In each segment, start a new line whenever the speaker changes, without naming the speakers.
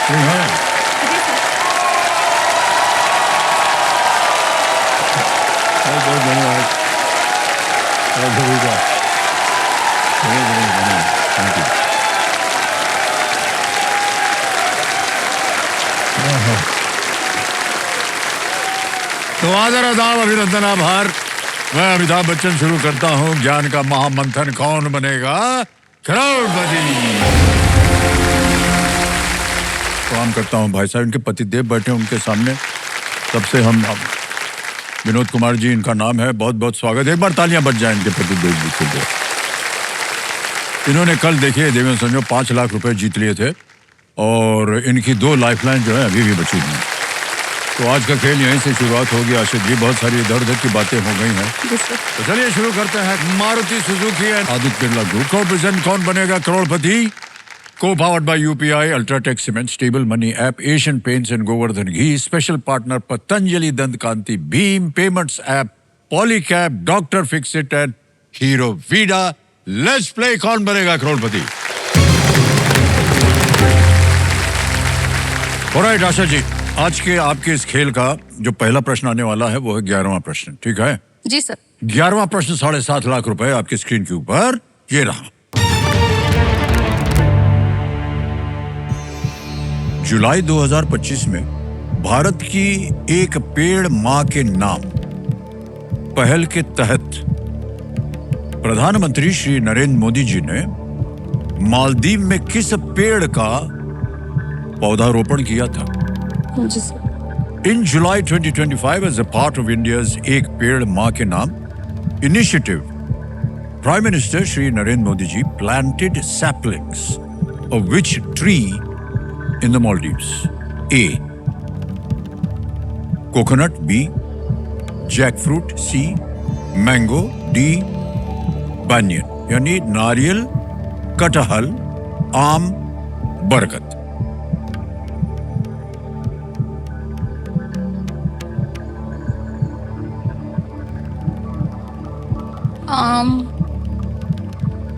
हाँ। बहुत बहुत धन्यवाद। Thank you. तो आदर आदाब अभिनंदन आभार। मैं अमिताभ बच्चन शुरू करता हूँ ज्ञान का महामंथन। कौन बनेगा करोड़पति। प्रणाम करता हूँ भाई साहब, इनके पतिदेव बैठे उनके सामने। सबसे हम विनोद कुमार जी इनका नाम है। बहुत बहुत स्वागत है। एक बार तालियां बज जाएं इनके पतिदेव जी के लिए। इन्होंने कल देखिए देवेंद्र संजो 5 लाख रुपए जीत लिए थे और इनकी 2 लाइफलाइन जो है अभी भी बची हुई हैं। तो आज का खेल यहीं से शुरुआत होगी। आशिक जी, बहुत सारी इधर उधर की बातें हो गई हैं, तो चलिए शुरू करते हैं। Maruti Suzuki and Aditya Birla group को प्रेजेंट कौन बनेगा करोड़पति, co-powered by UPI, Ultratech Cement, Stable Money App, Asian Paints and Govardhan Ghee, special partner Patanjali Dant Kanti, Beam Payments App, Polycab, Dr. Fixit and Hero Vida. Let's play कौन बनेगा करोड़पति। Alright Asha ji, आज के आपके इस खेल का जो पहला प्रश्न आने वाला है वो है 11वां प्रश्न, ठीक है?
जी सर।
11वां प्रश्न 7.5 लाख रुपए आपकी स्क्रीन के ऊपर ये रहा। जुलाई 2025 में भारत की एक पेड़ मां के नाम पहल के तहत प्रधानमंत्री श्री नरेंद्र मोदी जी ने मालदीव में किस पेड़ का पौधारोपण किया था?
जी sir.
In July 2025, as a part of India's एक पेड़ मां के नाम initiative, Prime Minister Shri Narendra Modi ji planted saplings of which tree in the Maldives? A. Coconut. B. Jackfruit. C. Mango. D. Banyan. यानी नारियल, कटहल, आम, बरगद।
आम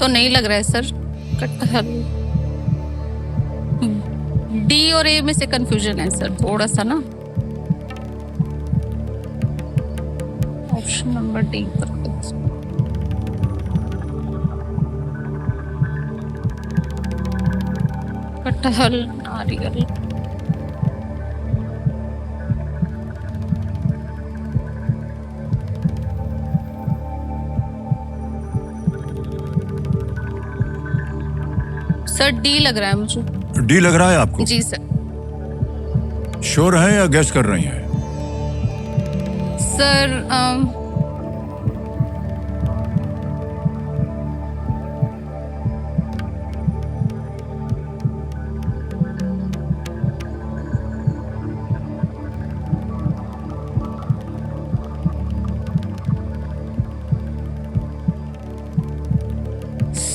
तो नहीं लग रहा है सर। कटहल, डी और ए में से कंफ्यूजन है सर थोड़ा सा ना। ऑप्शन नंबर डी पर कटहल, नारियल। सर डी लग रहा है मुझे।
डी लग रहा है आपको?
जी सर।
श्योर है या गैस कर रही हैं?
Sir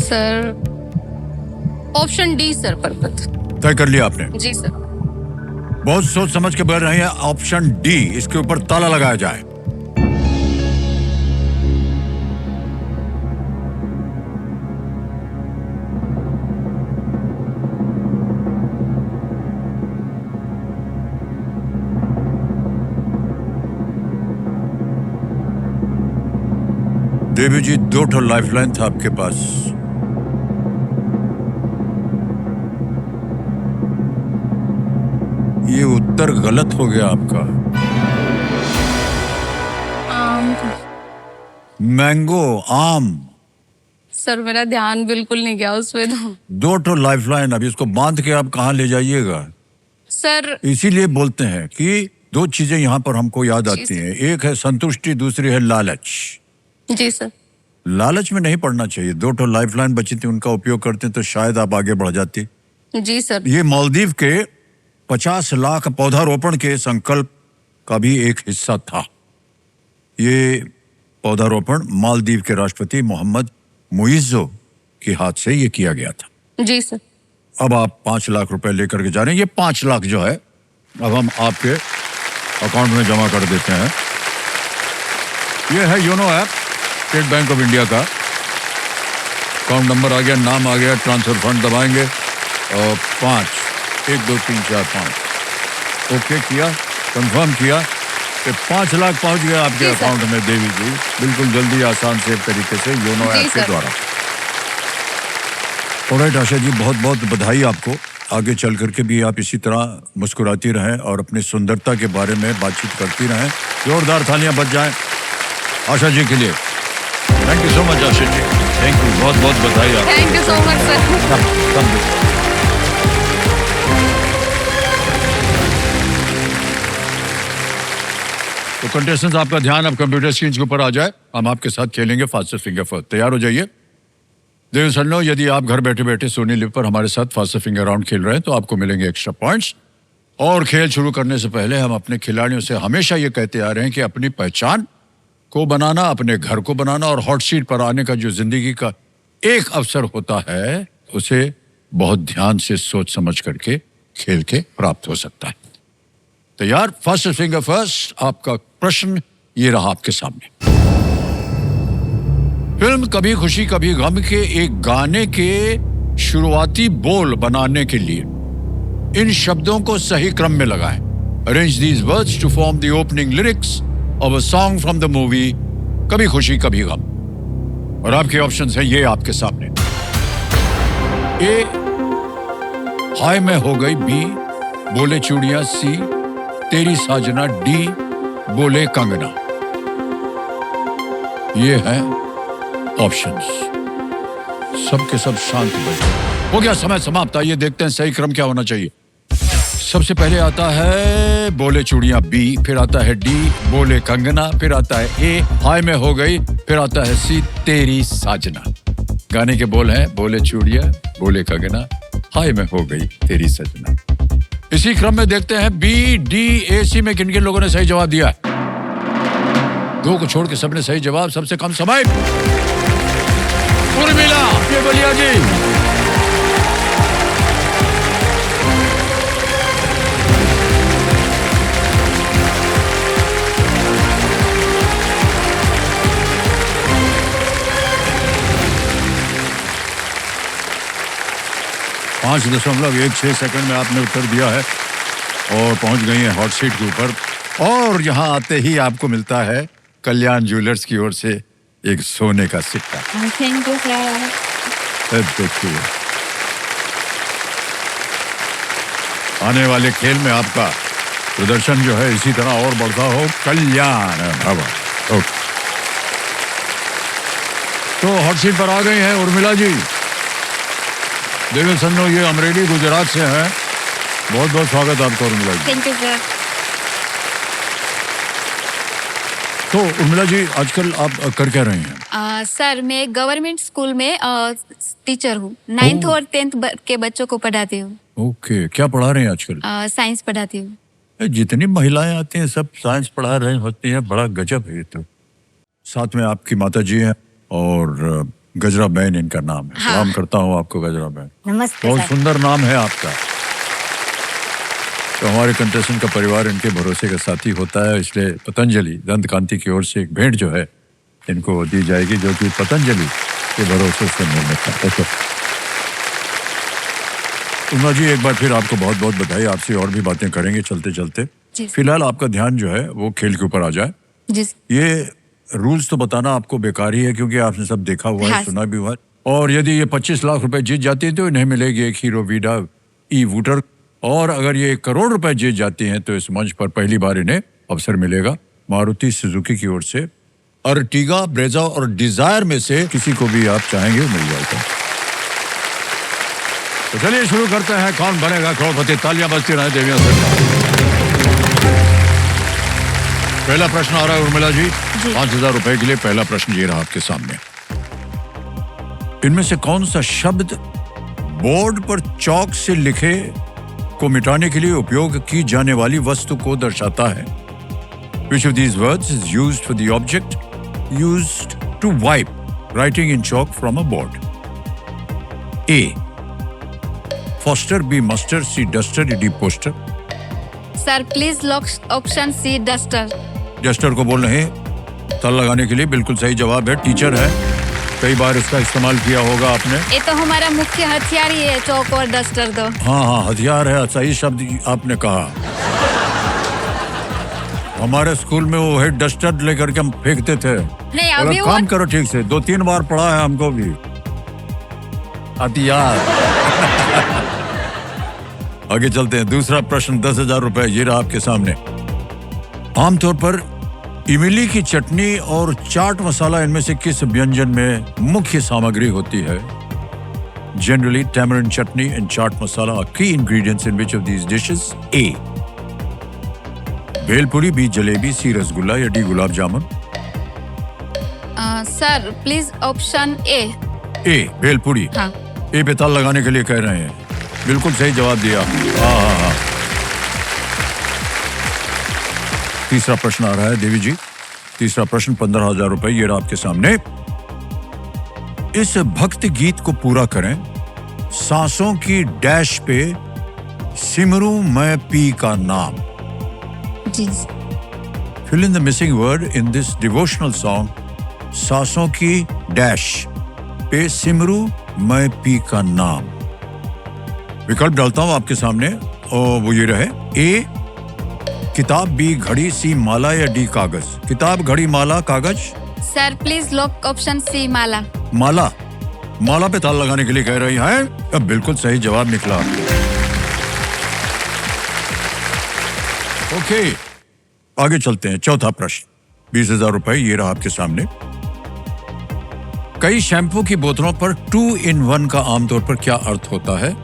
sir option D sir परपत।
तय कर लिया आपने?
जी सर।
बहुत सोच समझ के बोल रहे हैं। ऑप्शन डी, इसके ऊपर ताला लगाया जाए। देवी जी, 2 लाइफलाइन था आपके पास। ये उत्तर गलत हो गया आपका।
आम।
मैंगो, आम।
सर मेरा ध्यान बिल्कुल नहीं गया उसमें तो।
2 लाइफलाइन, अब इसको बांध के आप कहाँ ले जाइएगा?
सर
इसीलिए बोलते हैं कि 2 चीजें यहाँ पर हमको याद आती हैं। एक है संतुष्टि, दूसरी है लालच।
जी सर।
लालच में नहीं पड़ना चाहिए। 2 लाइफलाइन बची थी, उनका उपयोग करते तो शायद आप आगे बढ़ जाती।
जी सर।
ये मालदीव के 50 लाख पौधारोपण के संकल्प का भी एक हिस्सा था। ये पौधारोपण मालदीव के राष्ट्रपति मोहम्मद मुइज़्ज़ो के हाथ से ये किया गया था।
जी सर।
अब आप 5 लाख रुपए लेकर के जा रहे हैं। ये 5 लाख जो है अब हम आपके अकाउंट में जमा कर देते हैं। ये है YONO app, state bank of India का। अकाउंट नंबर आ गया, नाम आ गया, ट्रांसफर फंड दबाएंगे और 5 1 2 3 4 5 ओके किया, कंफर्म किया कि 5 लाख पहुंच गया आपके
जी, सर।
अकाउंट में देवी जी, बिल्कुल जल्दी आसान से तरीके से योनो
जी,
ऐप के
सर।
द्वारा। ऑलराइट आशा जी, बहुत बहुत बधाई आपको। आगे चल करके भी आप इसी तरह मुस्कुराती रहें और अपनी सुंदरता के बारे में बातचीत करती रहें। जोरदार तालियां बज जाएं आशा जी के लिए। Thank you so much Asha ji, thank you, बहुत बहुत बधाई आपको।
Thank you so much sir.
तो कंटेस्टेंट्स, आपका ध्यान अब कंप्यूटर स्क्रीन के ऊपर आ जाए, हम आपके साथ खेलेंगे फास्टर फिंगर फर्स्ट। तैयार हो जाइए। देखो सन्नो, यदि आप घर बैठे बैठे सोनी लिव पर हमारे साथ फास्टर फिंगर राउंड खेल रहे हैं तो आपको मिलेंगे एक्स्ट्रा पॉइंट्स। और खेल शुरू करने से पहले हम अपने खिलाड़ियों से हमेशा ये कहते आ रहे हैं कि अपनी पहचान को बनाना, अपने घर को बनाना और हॉट सीट पर आने का जो जिंदगी का एक अवसर होता है, उसे बहुत ध्यान से सोच समझ करके खेल के प्राप्त हो सकता है। तैयार? फास्टर फिंगर फर्स्ट, आपका प्रश्न ये रहा आपके सामने। फिल्म कभी खुशी कभी गम के एक गाने के शुरुआती बोल बनाने के लिए इन शब्दों को सही क्रम में लगाएं। Arrange these words to form the opening lyrics of a song from the movie Kabhi Khushi कभी गम। और आपके ऑप्शंस हैं ये आपके सामने। ए, हाय मैं हो गई। बी, बोले चूड़ियां। सी, तेरी साजना। डी, बोले कंगना। ये है ऑप्शंस। सबके सब शांत बैठे। हो गया समय समाप्त। आइए देखते हैं सही क्रम क्या होना चाहिए। सबसे पहले आता है बोले चूड़ियां। बी, फिर आता है डी, बोले कंगना, फिर आता है ए, हाय मैं हो गई, फिर आता है सी, तेरी साजना। गाने के बोल हैं बोले चूड़ियां, बोले कंगना, हाय मैं हो गई तेरी सजना। इसी क्रम में देखते हैं बी, डी, ए, सी में किन किन लोगों ने सही जवाब दिया है। 2 को छोड़ के सबने सही जवाब। सबसे कम समय उर्मिला ये बलिया जी। पाँच 5.16 सेकंड में आपने उत्तर दिया है और पहुंच गई है हॉट सीट के ऊपर। और यहां आते ही आपको मिलता है कल्याण ज्वेलर्स की ओर से एक सोने का सिक्का।
Thank you sir.
देखिए, आने वाले खेल में आपका प्रदर्शन जो है इसी तरह और बढ़ता हो। कल्याण भवन। ओके, तो हॉट सीट पर आ गई हैं उर्मिला जी। देखो सन्नो, ये अमरेली गुजरात से हैं। बहुत बहुत स्वागत आपका Urmila ji.
Thank you sir.
तो उर्मिला जी, आजकल आप कर क्या रहे हैं?
सर मैं गवर्नमेंट स्कूल में टीचर हूँ। 9th और 10th के बच्चों को पढ़ाती हूँ।
ओके, क्या पढ़ा रहे हैं आजकल?
साइंस पढ़ाती हूँ।
जितनी महिलाएं आती हैं सब साइंस पढ़ा रहे होती हैं। बड़ा गजब है ये तो। साथ में आपकी माता जी हैं और गजरा बहन इनका नाम है।
हाँ।
सलाम करता हूँ आपको गजरा बहन।
नमस्ते
बहुत
सर।
सुंदर नाम है आपका। तो हमारे कंटेस्टेंट का परिवार इनके भरोसे का साथी होता है, इसलिए पतंजलि दंत कांति की ओर से एक भेंट जो है इनको दी जाएगी, जो कि पतंजलि के भरोसे से निर्मित है। उमा जी, एक बार फिर आपको बहुत बहुत बधाई। आपसे और भी बातें करेंगे चलते चलते।
जी।
फिलहाल आपका ध्यान जो है वो खेल के ऊपर आ जाए।
जी।
ये रूल्स तो बताना आपको बेकार ही है, क्योंकि आपने सब देखा हुआ है,
हाँ।
सुना भी हुआ है। और यदि ये 25 लाख रुपए जीत जाती हैं तो इन्हें मिलेगी एक हीरो वीडा ई वूटर। और अगर ये 1 करोड़ रुपए जीत जाती हैं तो इस मंच पर पहली बार इन्हें अवसर मिलेगा मारुति सुजुकी की ओर से। अर्टिगा, ब्रेजा और डिजायर में से किसी को भी आप चाहेंगे मिल जाएगा। तो चलिए शुरू करते हैं। कौन बनेगा करोड़पति? तालियां बजती रहे देवियां से। पहला प्रश्न आ रहा है उर्मिला जी। 5,000 रुपए के लिए पहला प्रश्न ये रहा आपके सामने। इनमें से कौन सा शब्द बोर्ड पर चौक से लिखे को मिटाने के लिए उपयोग की जाने वाली वस्तु को दर्शाता है? Which of these words is used for the object used to wipe writing in chalk from a board? A, Foster. B, Muster. C, Duster. D, Poster.
Sir please lock option C, duster.
Duster को बोल रहे हैं। ताल लगाने के लिए बिल्कुल सही जवाब है टीचर है। कई बार इसका इस्तेमाल किया होगा आपने।
ये तो हमारा मुख्य हथियार ही है, चौक और डस्टर तो।
हाँ हाँ, हथियार है, सही शब्द आपने कहा। हमारे स्कूल में वो है डस्टर लेकर के हम फेंकते थे।
नहीं, अभी वो
काम करो ठीक से, 2-3 बार पढ़ा है हमको भी हथियार। आगे चलते हैं, दूसरा प्रश्न 10,000 रुपए ये रहा आपके सामने। आमतौर पर इमली की चटनी और चाट मसाला इनमें से किस व्यंजन में मुख्य सामग्री होती है? Generally tamarind chutney and chaat masala are key ingredients in which of these dishes? A. Bhelpuri, B jalebi, C rasgulla या D gulab jamun?
Sir please option A.
A bhelpuri.
हाँ।
ए पे ताल लगाने के लिए कह रहे हैं। बिल्कुल सही जवाब दिया। हाँ। तीसरा प्रश्न आ रहा है देवी जी। तीसरा प्रश्न 15,000 रुपए ये रहा आपके सामने। इस भक्ति गीत को पूरा करें। सांसों की डैश पे सिमरू मैं पी का नाम।
जी।
Fill in the missing word in this devotional song. सांसों की डैश पे सिमरू मैं पी का नाम। विकल्प डालता हूं आपके सामने और वो ये रहे। ए किताब, बी घड़ी, सी माला या डी कागज? किताब, घड़ी, माला, कागज?
Sir please lock option C माला।
माला। माला पे ताल लगाने के लिए कह रही हैं। अब बिल्कुल सही जवाब निकला। ओके, आगे चलते हैं। चौथा प्रश्न 20,000 रुपए ये रहा आपके सामने। कई शैम्पू की बोतलों पर 2 in 1 का आमतौर पर क्या अर्थ होता है?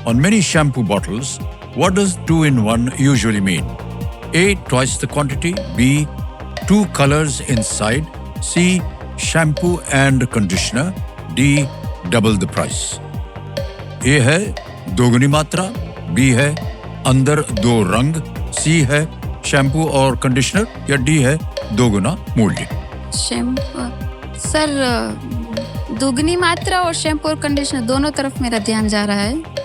On many shampoo bottles, what does 2 in 1 usually mean? A. Twice the quantity. B. 2 colors inside. C. Shampoo and conditioner. D. Double the price. A है दोगुनी मात्रा, B है अंदर 2 रंग, C है शैम्पू और कंडीशनर या डी है दोगुना मूल्य?
शैम्पू सर, दुगनी मात्रा और शैम्पू और कंडीशनर दोनों तरफ मेरा ध्यान जा रहा है।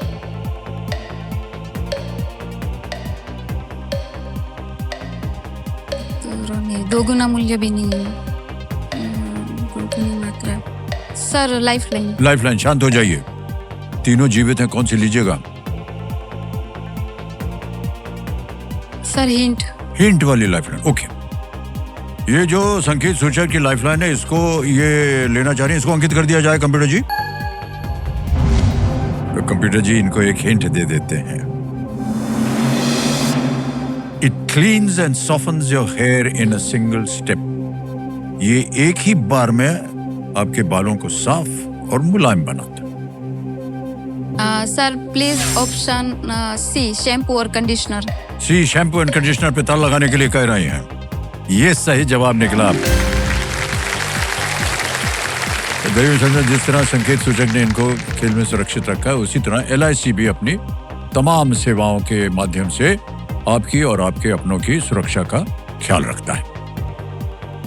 दोगुना मूल्य भी नहीं है। दुगनी मात्रा सर, लाइफलाइन।
लाइफलाइन। शांत हो जाइए, तीनों जीवित हैं, कौन सी लीजिएगा?
Sir hint.
हिंट वाली लाइफलाइन। ओके, ये जो संकेत सूचक की लाइफलाइन है, इसको ये लेना चाह रही हैं, इसको अंकित कर दिया जाए कंप्यूटर जी। तो कंप्यूटर जी इनको एक हिंट दे देते हैं। It cleans and softens your here in a single step. ये एक ही बार में आपके बालों को साफ और मुलायम बनाता है।
Sir please option C, shampoo और conditioner.
C, shampoo and conditioner पे ताल लगाने के लिए कह रहे हैं। ये सही जवाब निकला। तो जिस तरह संकेत सूचक ने इनको खेल में सुरक्षित रखा है, उसी तरह LIC भी अपनी तमाम सेवाओं के माध्यम से आपकी और आपके अपनों की सुरक्षा का ख्याल रखता है।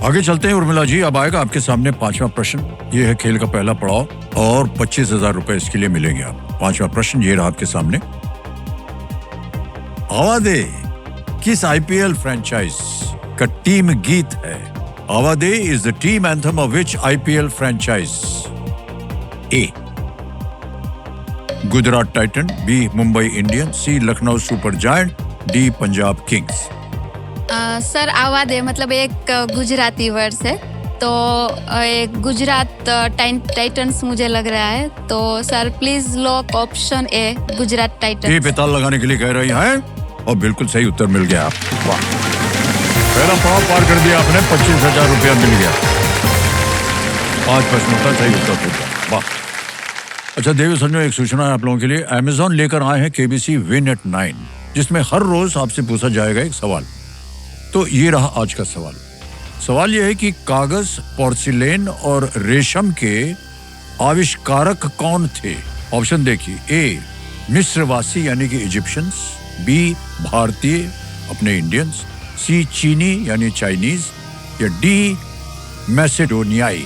आगे चलते हैं उर्मिला जी। अब आएगा आपके सामने 5वां प्रश्न। ये है खेल का पहला पड़ाव और 25,000 रुपए इसके लिए मिलेंगे आप। 5वां प्रश्न ये रहा आपके सामने। आवादे किस IPL फ्रेंचाइज का टीम गीत है? Aavade is the team anthem of which IPL franchise? A Gujarat Titan, B Mumbai Indians, C Lucknow Super Giant, D Punjab Kings?
Sir आवाज है, मतलब एक गुजराती वर्ड है, तो एक गुजरात टाइटंस मुझे लग रहा है। तो sir please lock option A, Gujarat Titans.
A पे ताल लगाने के लिए कह रही हैं और बिल्कुल सही उत्तर मिल गया आपको। वाह, पहला पड़ाव पार कर दिया आपने, 25,000 रुपया मिल गया। 5 प्रश्नों का सही उत्तर पूछा। वाह। अच्छा देवी संजो, एक सूचना है आप लोगों के लिए। Amazon लेकर आए हैं KBC Win at 9, जिसमें हर रोज आपसे पूछा जाएगा एक सवाल। तो ये रहा आज का सवाल। सवाल यह है कि कागज, पोर्सिलेन और रेशम के आविष्कारक कौन थे? ऑप्शन देखिए। ए मिस्रवासी यानी कि इजिप्शियंस, बी भारतीय अपने इंडियंस, सी चीनी यानी चाइनीज या डी मैसेडोनियाई।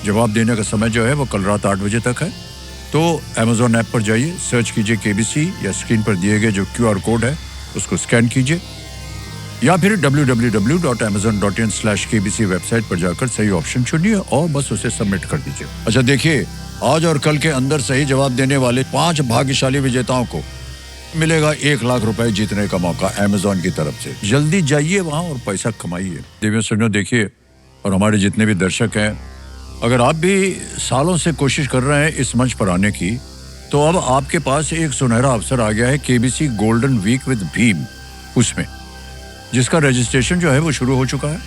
जवाब देने का समय जो है वो कल रात 8 बजे तक है। तो Amazon ऐप पर जाइए, सर्च कीजिए KBC या स्क्रीन पर दिए गए जो QR कोड है उसको स्कैन कीजिए या फिर www.amazon.in/kbc वेबसाइट पर जाकर सही ऑप्शन चुनिए और बस उसे सबमिट कर दीजिए। अच्छा देखिए, आज और कल के अंदर सही जवाब देने वाले 5 भाग्यशाली विजेताओं को मिलेगा 1 लाख रुपए जीतने का मौका अमेजॉन की तरफ से। जल्दी जाइए वहां और पैसा कमाइए। देवियों सुनियो, देखिए, और हमारे जितने भी दर्शक हैं, अगर आप भी सालों से कोशिश कर रहे हैं इस मंच पर आने की, तो अब आपके पास एक सुनहरा अवसर आ गया है KBC golden week with Bhim, उसमें जिसका रजिस्ट्रेशन जो है वो शुरू हो चुका है।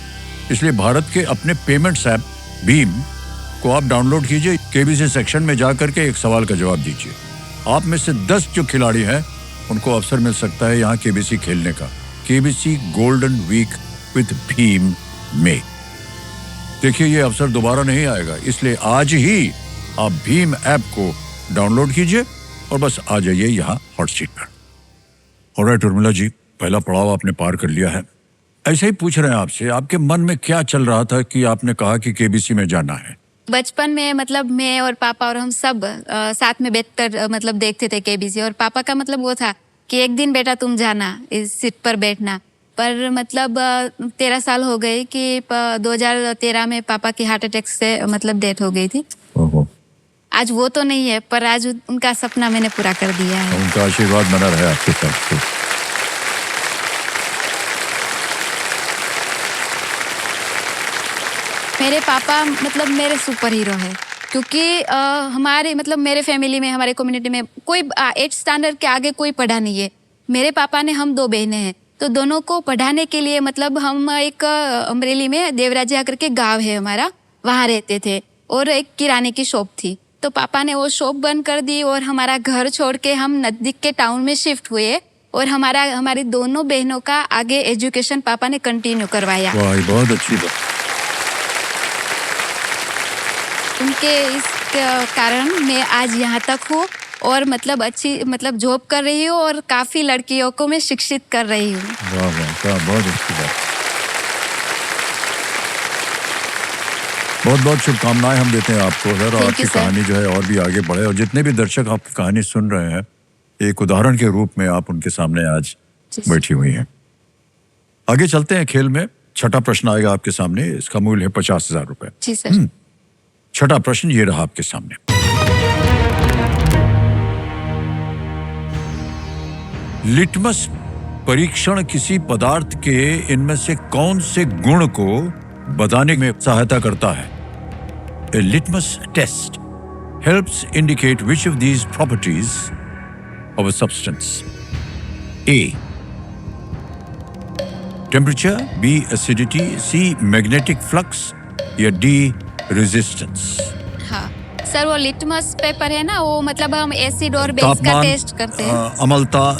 इसलिए भारत के अपने पेमेंट्स ऐप भीम को आप डाउनलोड कीजिए, केबीसी सेक्शन में जाकर के एक सवाल का जवाब दीजिए। आप में से 10 जो खिलाड़ी हैं उनको अवसर मिल सकता है यहाँ केबीसी खेलने का, KBC golden week with Bhim में। देखिए, ये अवसर दोबारा नहीं आएगा, इसलिए आज ही आप भीम ऐप को डाउनलोड कीजिए और बस आ जाइए यहाँ हॉट सीट पर। ऑलराइट उर्मिला जी, पहला पड़ाव आपने पार कर लिया है। ऐसे ही पूछ रहे हैं आपसे, आपके मन में क्या चल रहा था कि आपने कहा कि केबीसी में जाना है?
बचपन में मतलब मैं और पापा और हम सब साथ में बैठकर मतलब देखते थे केबीसी, और पापा का मतलब वो था कि एक दिन बेटा तुम जाना, इस सीट पर बैठना। पर मतलब 13 साल हो गए कि 2013 में पापा की हार्ट अटैक से मतलब डेथ हो गई थी। आज वो तो नहीं है, पर आज उनका सपना मैंने पूरा कर दिया है।
उनका आशीर्वाद बना रहे आपके साथ।
मेरे पापा मतलब मेरे सुपर हीरो है, क्योंकि हमारे मतलब मेरे फैमिली में, हमारे कम्युनिटी में कोई 8th स्टैंडर्ड के आगे कोई पढ़ा नहीं है। मेरे पापा ने, हम 2 बहनें हैं, तो दोनों को पढ़ाने के लिए मतलब हम एक अमरेली में देवराजिया करके गांव है हमारा, वहाँ रहते थे, और एक किराने की शॉप थी। तो पापा ने वो शॉप बंद कर दी और हमारा घर छोड़ के हम नजदीक के टाउन में शिफ्ट हुए, और हमारी दोनों बहनों का आगे एजुकेशन पापा ने कंटिन्यू करवाया।
वाह, बहुत अच्छी बात।
उनके इस कारण मैं आज यहाँ तक हूँ और मतलब अच्छी मतलब जॉब कर रही हूँ और काफी लड़कियों को मैं शिक्षित कर रही हूँ।
वाह वाह, क्या बहुत अच्छी बात। बहुत बहुत शुभकामनाएं हम देते हैं आपको सर, और आपकी कहानी जो है और भी आगे बढ़े, और जितने भी दर्शक आपकी कहानी सुन रहे हैं, एक उदाहरण के रूप में आप उनके सामने आज बैठी हुई हैं। आगे चलते हैं खेल में। छठा प्रश्न आएगा आपके सामने, इसका मूल्य है 50,000 रुपए।
जी सर।
छठा प्रश्न ये रहा आपके सामने। लिटमस परीक्षण किसी पदार्थ के इनमें से कौन से गुण को बताने में सहायता करता है? A litmus test helps indicate which of these properties of a substance. A. Temperature, B. Acidity, C. Magnetic flux, या D. Resistance.
हाँ सर, वो लिटमस पेपर है ना, वो मतलब हम एसिड और बेस का टेस्ट करते हैं।
अम्लता,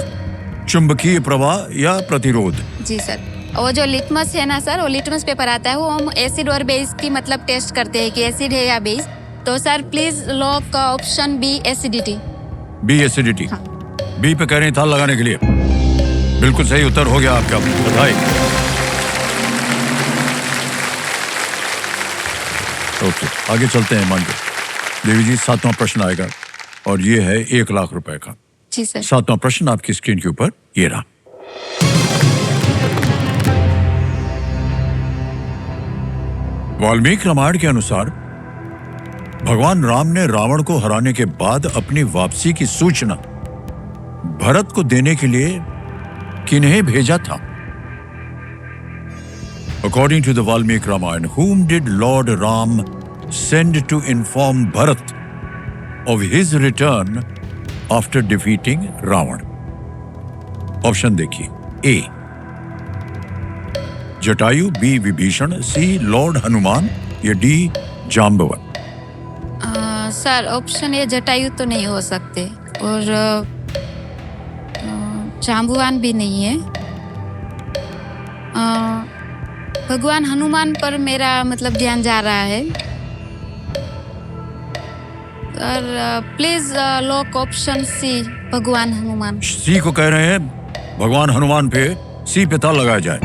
चुंबकीय प्रवाह या प्रतिरोध।
जी सर, वो जो लिटमस है ना सर, वो लिटमस पेपर आता है, वो हम एसिड और बेस की मतलब टेस्ट करते हैं कि एसिड है या बेस। तो सर प्लीज लॉक का option B, acidity.
B acidity.
हाँ।
बी पे कह रही था लगाने के लिए। बिल्कुल सही उत्तर हो गया आपका, बधाई। ओके, आगे चलते हैं। मान के देवी जी, 7वां प्रश्न आएगा और ये है 1 लाख रुपए का।
जी सर।
7वां प्रश्न आपकी स्क्रीन के ऊपर ये रहा। वाल्मीकि रामायण के अनुसार भगवान राम ने रावण को हराने के बाद अपनी वापसी की सूचना भरत को देने के लिए किन्हें भेजा था? According to the Valmiki Ramayana, whom did Lord Ram send to inform Bharat of his return after defeating Ravan? Option देखिए। A. Jatayu, B. Vibhishan, C. Lord Hanuman, या D. Jambavan.
Sir option A Jatayu तो नहीं हो सकते, और जाम्बुवान भी नहीं है। भगवान हनुमान पर मेरा मतलब ध्यान जा रहा है। और प्लीज लॉक ऑप्शन सी, भगवान हनुमान।
सी को कह रहे हैं भगवान हनुमान पे सी पे ताल लगाया जाए।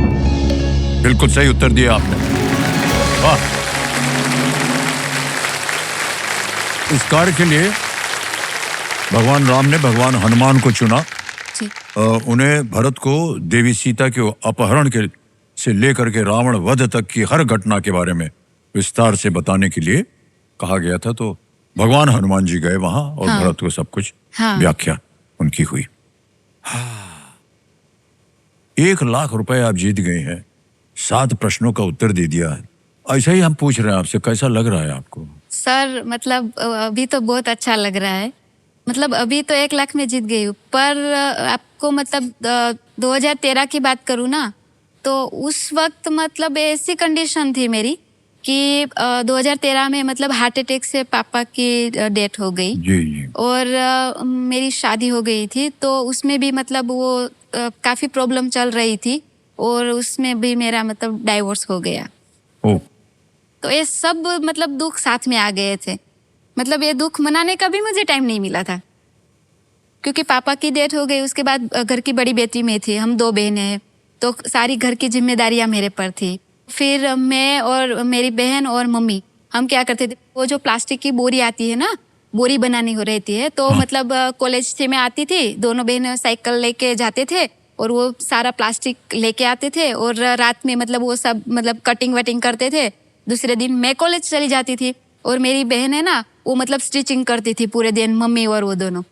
बिल्कुल सही उत्तर दिया आपने। वाह। इस कार्य के लिए भगवान राम ने भगवान हनुमान को चुना।
जी।
उन्हें भरत को देवी सीता के अपहरण के से लेकर के रावण वध तक की हर घटना के बारे में विस्तार से बताने के लिए कहा गया था। तो भगवान हनुमान जी गए वहां और
हाँ।
भरत को सब कुछ
हाँ।
व्याख्या उनकी हुई। 1,00,000 रुपए आप जीत गए हैं, 7 प्रश्नों का उत्तर दे दिया है। ऐसा ही हम पूछ रहे हैं आपसे, कैसा लग रहा है आपको?
सर मतलब अभी तो बहुत अच्छा लग रहा है। मतलब अभी तो 1 लाख में जीत गई हूँ, पर आपको मतलब 2013 की बात करूँ ना, तो उस वक्त मतलब ऐसी कंडीशन थी मेरी कि 2013 में मतलब हार्ट अटैक से पापा की डेथ हो गई।
जी जी।
और मेरी शादी हो गई थी, तो उसमें भी मतलब वो काफ़ी प्रॉब्लम चल रही थी और उसमें भी मेरा मतलब डाइवोर्स हो गया।
ओ,
तो ये सब मतलब दुख साथ में आ गए थे। मतलब ये दुख मनाने का भी मुझे टाइम नहीं मिला था, क्योंकि पापा की डेथ हो गई। उसके बाद घर की बड़ी बेटी मैं थी, हम 2 बहनें हैं, तो सारी घर की जिम्मेदारियां मेरे पर थी। फिर मैं और मेरी बहन और मम्मी हम क्या करते थे, वो जो प्लास्टिक की बोरी आती है ना, बोरी बनानी हो रहती है, तो मतलब कॉलेज से मैं आती थी, दोनों बहनें साइकिल लेके जाते थे और वो सारा प्लास्टिक लेके आते थे और रात में मतलब वो सब मतलब कटिंग वटिंग करते थे। दूसरे दिन मैं कॉलेज चली जाती थी और मेरी बहन है ना, वो मतलब स्टिचिंग करती थी पूरे दिन, मम्मी और वो दोनों।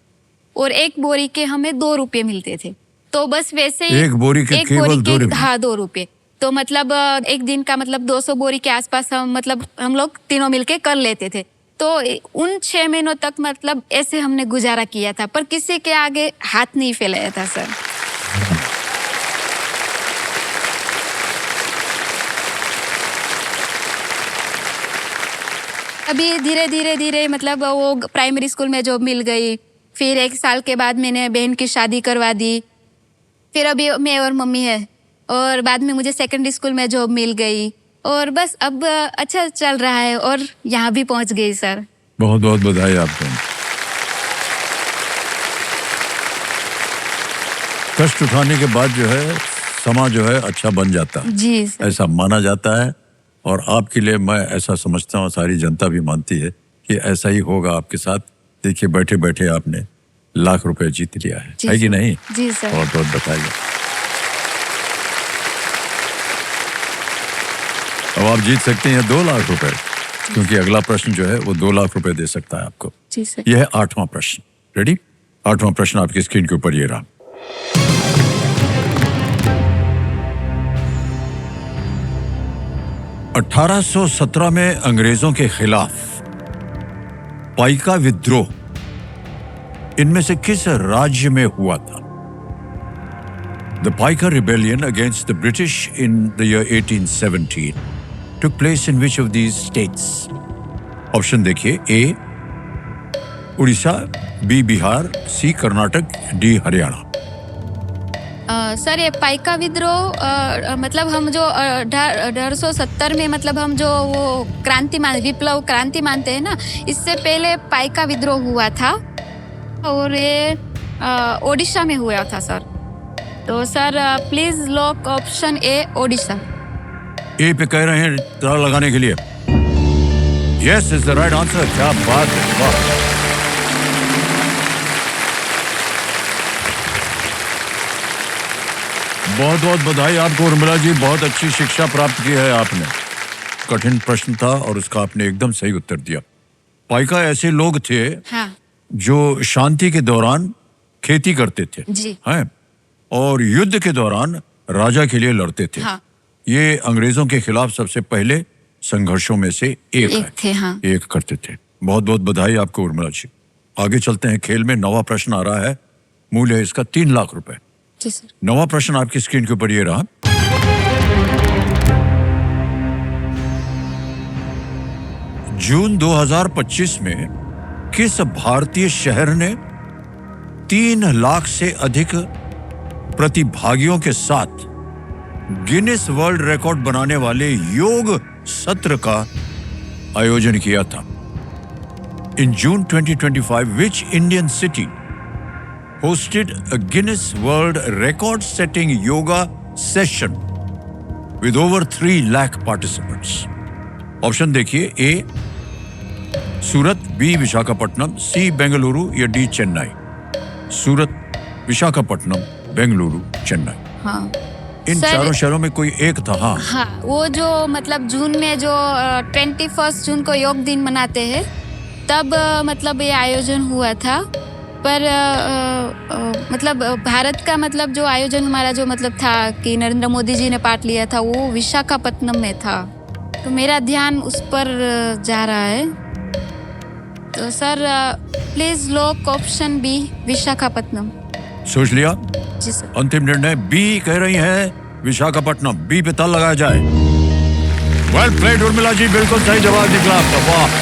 और एक बोरी के हमें 2 रुपये मिलते थे। तो बस वैसे ही
एक बोरी के केवल 2 रुपये?
हाँ, 2 रुपये। तो मतलब एक दिन का मतलब 200 बोरी के आसपास हम लोग तीनों मिलके कर लेते थे। तो उन 6 महीनों तक मतलब ऐसे हमने गुजारा किया था, पर किसी के आगे हाथ नहीं फैलाया था सर। अभी धीरे धीरे मतलब वो प्राइमरी स्कूल में जॉब मिल गई। फिर 1 साल के बाद मैंने बहन की शादी करवा दी। फिर अभी मैं और मम्मी है, और बाद में मुझे सेकेंडरी स्कूल में जॉब मिल गई और बस अब अच्छा चल रहा है और यहाँ भी पहुँच गई सर।
बहुत बहुत बधाई आपको। कष्ट उठाने के बाद जो है समा जो है अच्छा बन जाता है,
जी सर।
ऐसा माना जाता है। और आपके लिए मैं ऐसा समझता हूँ, सारी जनता भी मानती है कि ऐसा ही होगा आपके साथ। देखिए बैठे बैठे आपने 1,00,000 रुपए जीत लिया है कि
सर।
नहीं?
जी सर।
बहुत बहुत बताइए। अब आप जीत सकते हैं 2,00,000 रुपए, क्योंकि अगला प्रश्न जो है वो 2,00,000 रुपए दे सकता है आपको।
जी सर।
यह है 8वां प्रश्न। रेडी? 8वां प्रश्न आपकी स्क्रीन के ऊपर ये रहा। अठारह 1817 में अंग्रेजों के खिलाफ पाइका विद्रोह इनमें से किस राज्य में हुआ था? The Paika rebellion against the British in the year 1817 took place in which of these states? Option देखिए, ए उड़ीसा, बी बिहार, सी कर्नाटक, डी हरियाणा।
सर ये पाइका विद्रोह मतलब हम जो 1870 में मतलब हम जो वो विप्लव क्रांति मानते हैं ना, इससे पहले पाइका विद्रोह हुआ था और ये ओडिशा में हुआ था सर। तो sir please lock option A Odisha.
A पे कह रहे हैं ताला लगाने के लिए? Yes is the right answer. क्या बात है, वाह। बहुत बहुत बधाई आपको उर्मिला जी, बहुत अच्छी शिक्षा प्राप्त की है आपने। कठिन प्रश्न था और उसका आपने एकदम सही उत्तर दिया। पाइका ऐसे लोग थे
हाँ।
जो शांति के दौरान खेती करते थे,
जी।
हैं, और युद्ध के दौरान राजा के लिए लड़ते थे।
हाँ।
ये अंग्रेजों के खिलाफ सबसे पहले संघर्षों में से एक
थे। हाँ।
एक करते थे। बहुत बहुत बधाई आपको उर्मिला जी। आगे चलते हैं खेल में। 9वां प्रश्न आ रहा है, मूल्य है इसका 3,00,000 रुपए।
जी सर।
9वां प्रश्न आपकी स्क्रीन के ऊपर ये रहा। जून 2025 में किस भारतीय शहर ने 3,00,000 से अधिक प्रतिभागियों के साथ गिनीज वर्ल्ड रिकॉर्ड बनाने वाले योग सत्र का आयोजन किया था? इन जून 2025, which Indian city hosted a Guinness World Record-setting yoga session with over 3 lakh participants? Option देखिए, ए सूरत, बी विशाखापट्टनम, सी बेंगलुरु या डी चेन्नई। सूरत, विशाखापट्टनम, बेंगलुरु, चेन्नई।
हाँ
इन
सर,
चारों शहरों में कोई एक था? हाँ,
हाँ, वो जो मतलब जून में जो 21 जून को योग दिन मनाते हैं, तब मतलब ये आयोजन हुआ था। पर मतलब भारत का मतलब जो आयोजन हमारा जो मतलब था कि नरेंद्र मोदी जी ने पार्ट लिया था, वो विशाखापत्तनम में था। तो मेरा ध्यान उस पर जा रहा है। तो sir please lock option B, Visakhapatnam.
सोच लिया?
जी सर।
अंतिम निर्णय बी कह रही हैं, विशाखापट्टनम। बी पे ताल लगाया जाए। वेल प्लेड उर्मिला जी, बिल्कुल सही जवाब निकला आपका। वाह,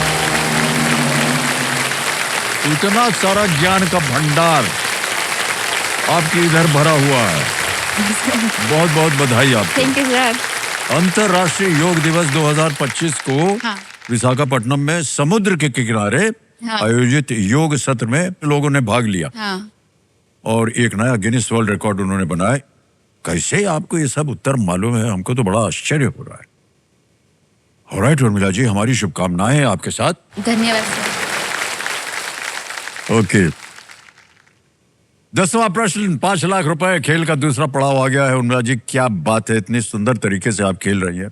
इतना सारा ज्ञान का भंडार आपकी इधर भरा हुआ है। बहुत बहुत बधाई आपको।
Thank you sir.
अंतर्राष्ट्रीय योग दिवस 2025 को
हाँ।
विशाखापट्टनम में समुद्र के किनारे
हाँ।
आयोजित योग सत्र में लोगों ने भाग लिया
हाँ
और एक नया गिनीज वर्ल्ड रिकॉर्ड उन्होंने बनाया। कैसे आपको ये सब उत्तर मालूम है? हमको तो बड़ा आश्चर्य हो रहा है। ऑलराइट उर्मिला जी, हमारी शुभकामनाएं हैं आपके साथ।
धन्यवाद सर।
ओके, 10वां प्रश्न, 5 लाख रुपए। खेल का दूसरा पड़ाव आ गया है। उर्मिला जी, क्या बात है, इतनी सुंदर तरीके से आप खेल रही हैं।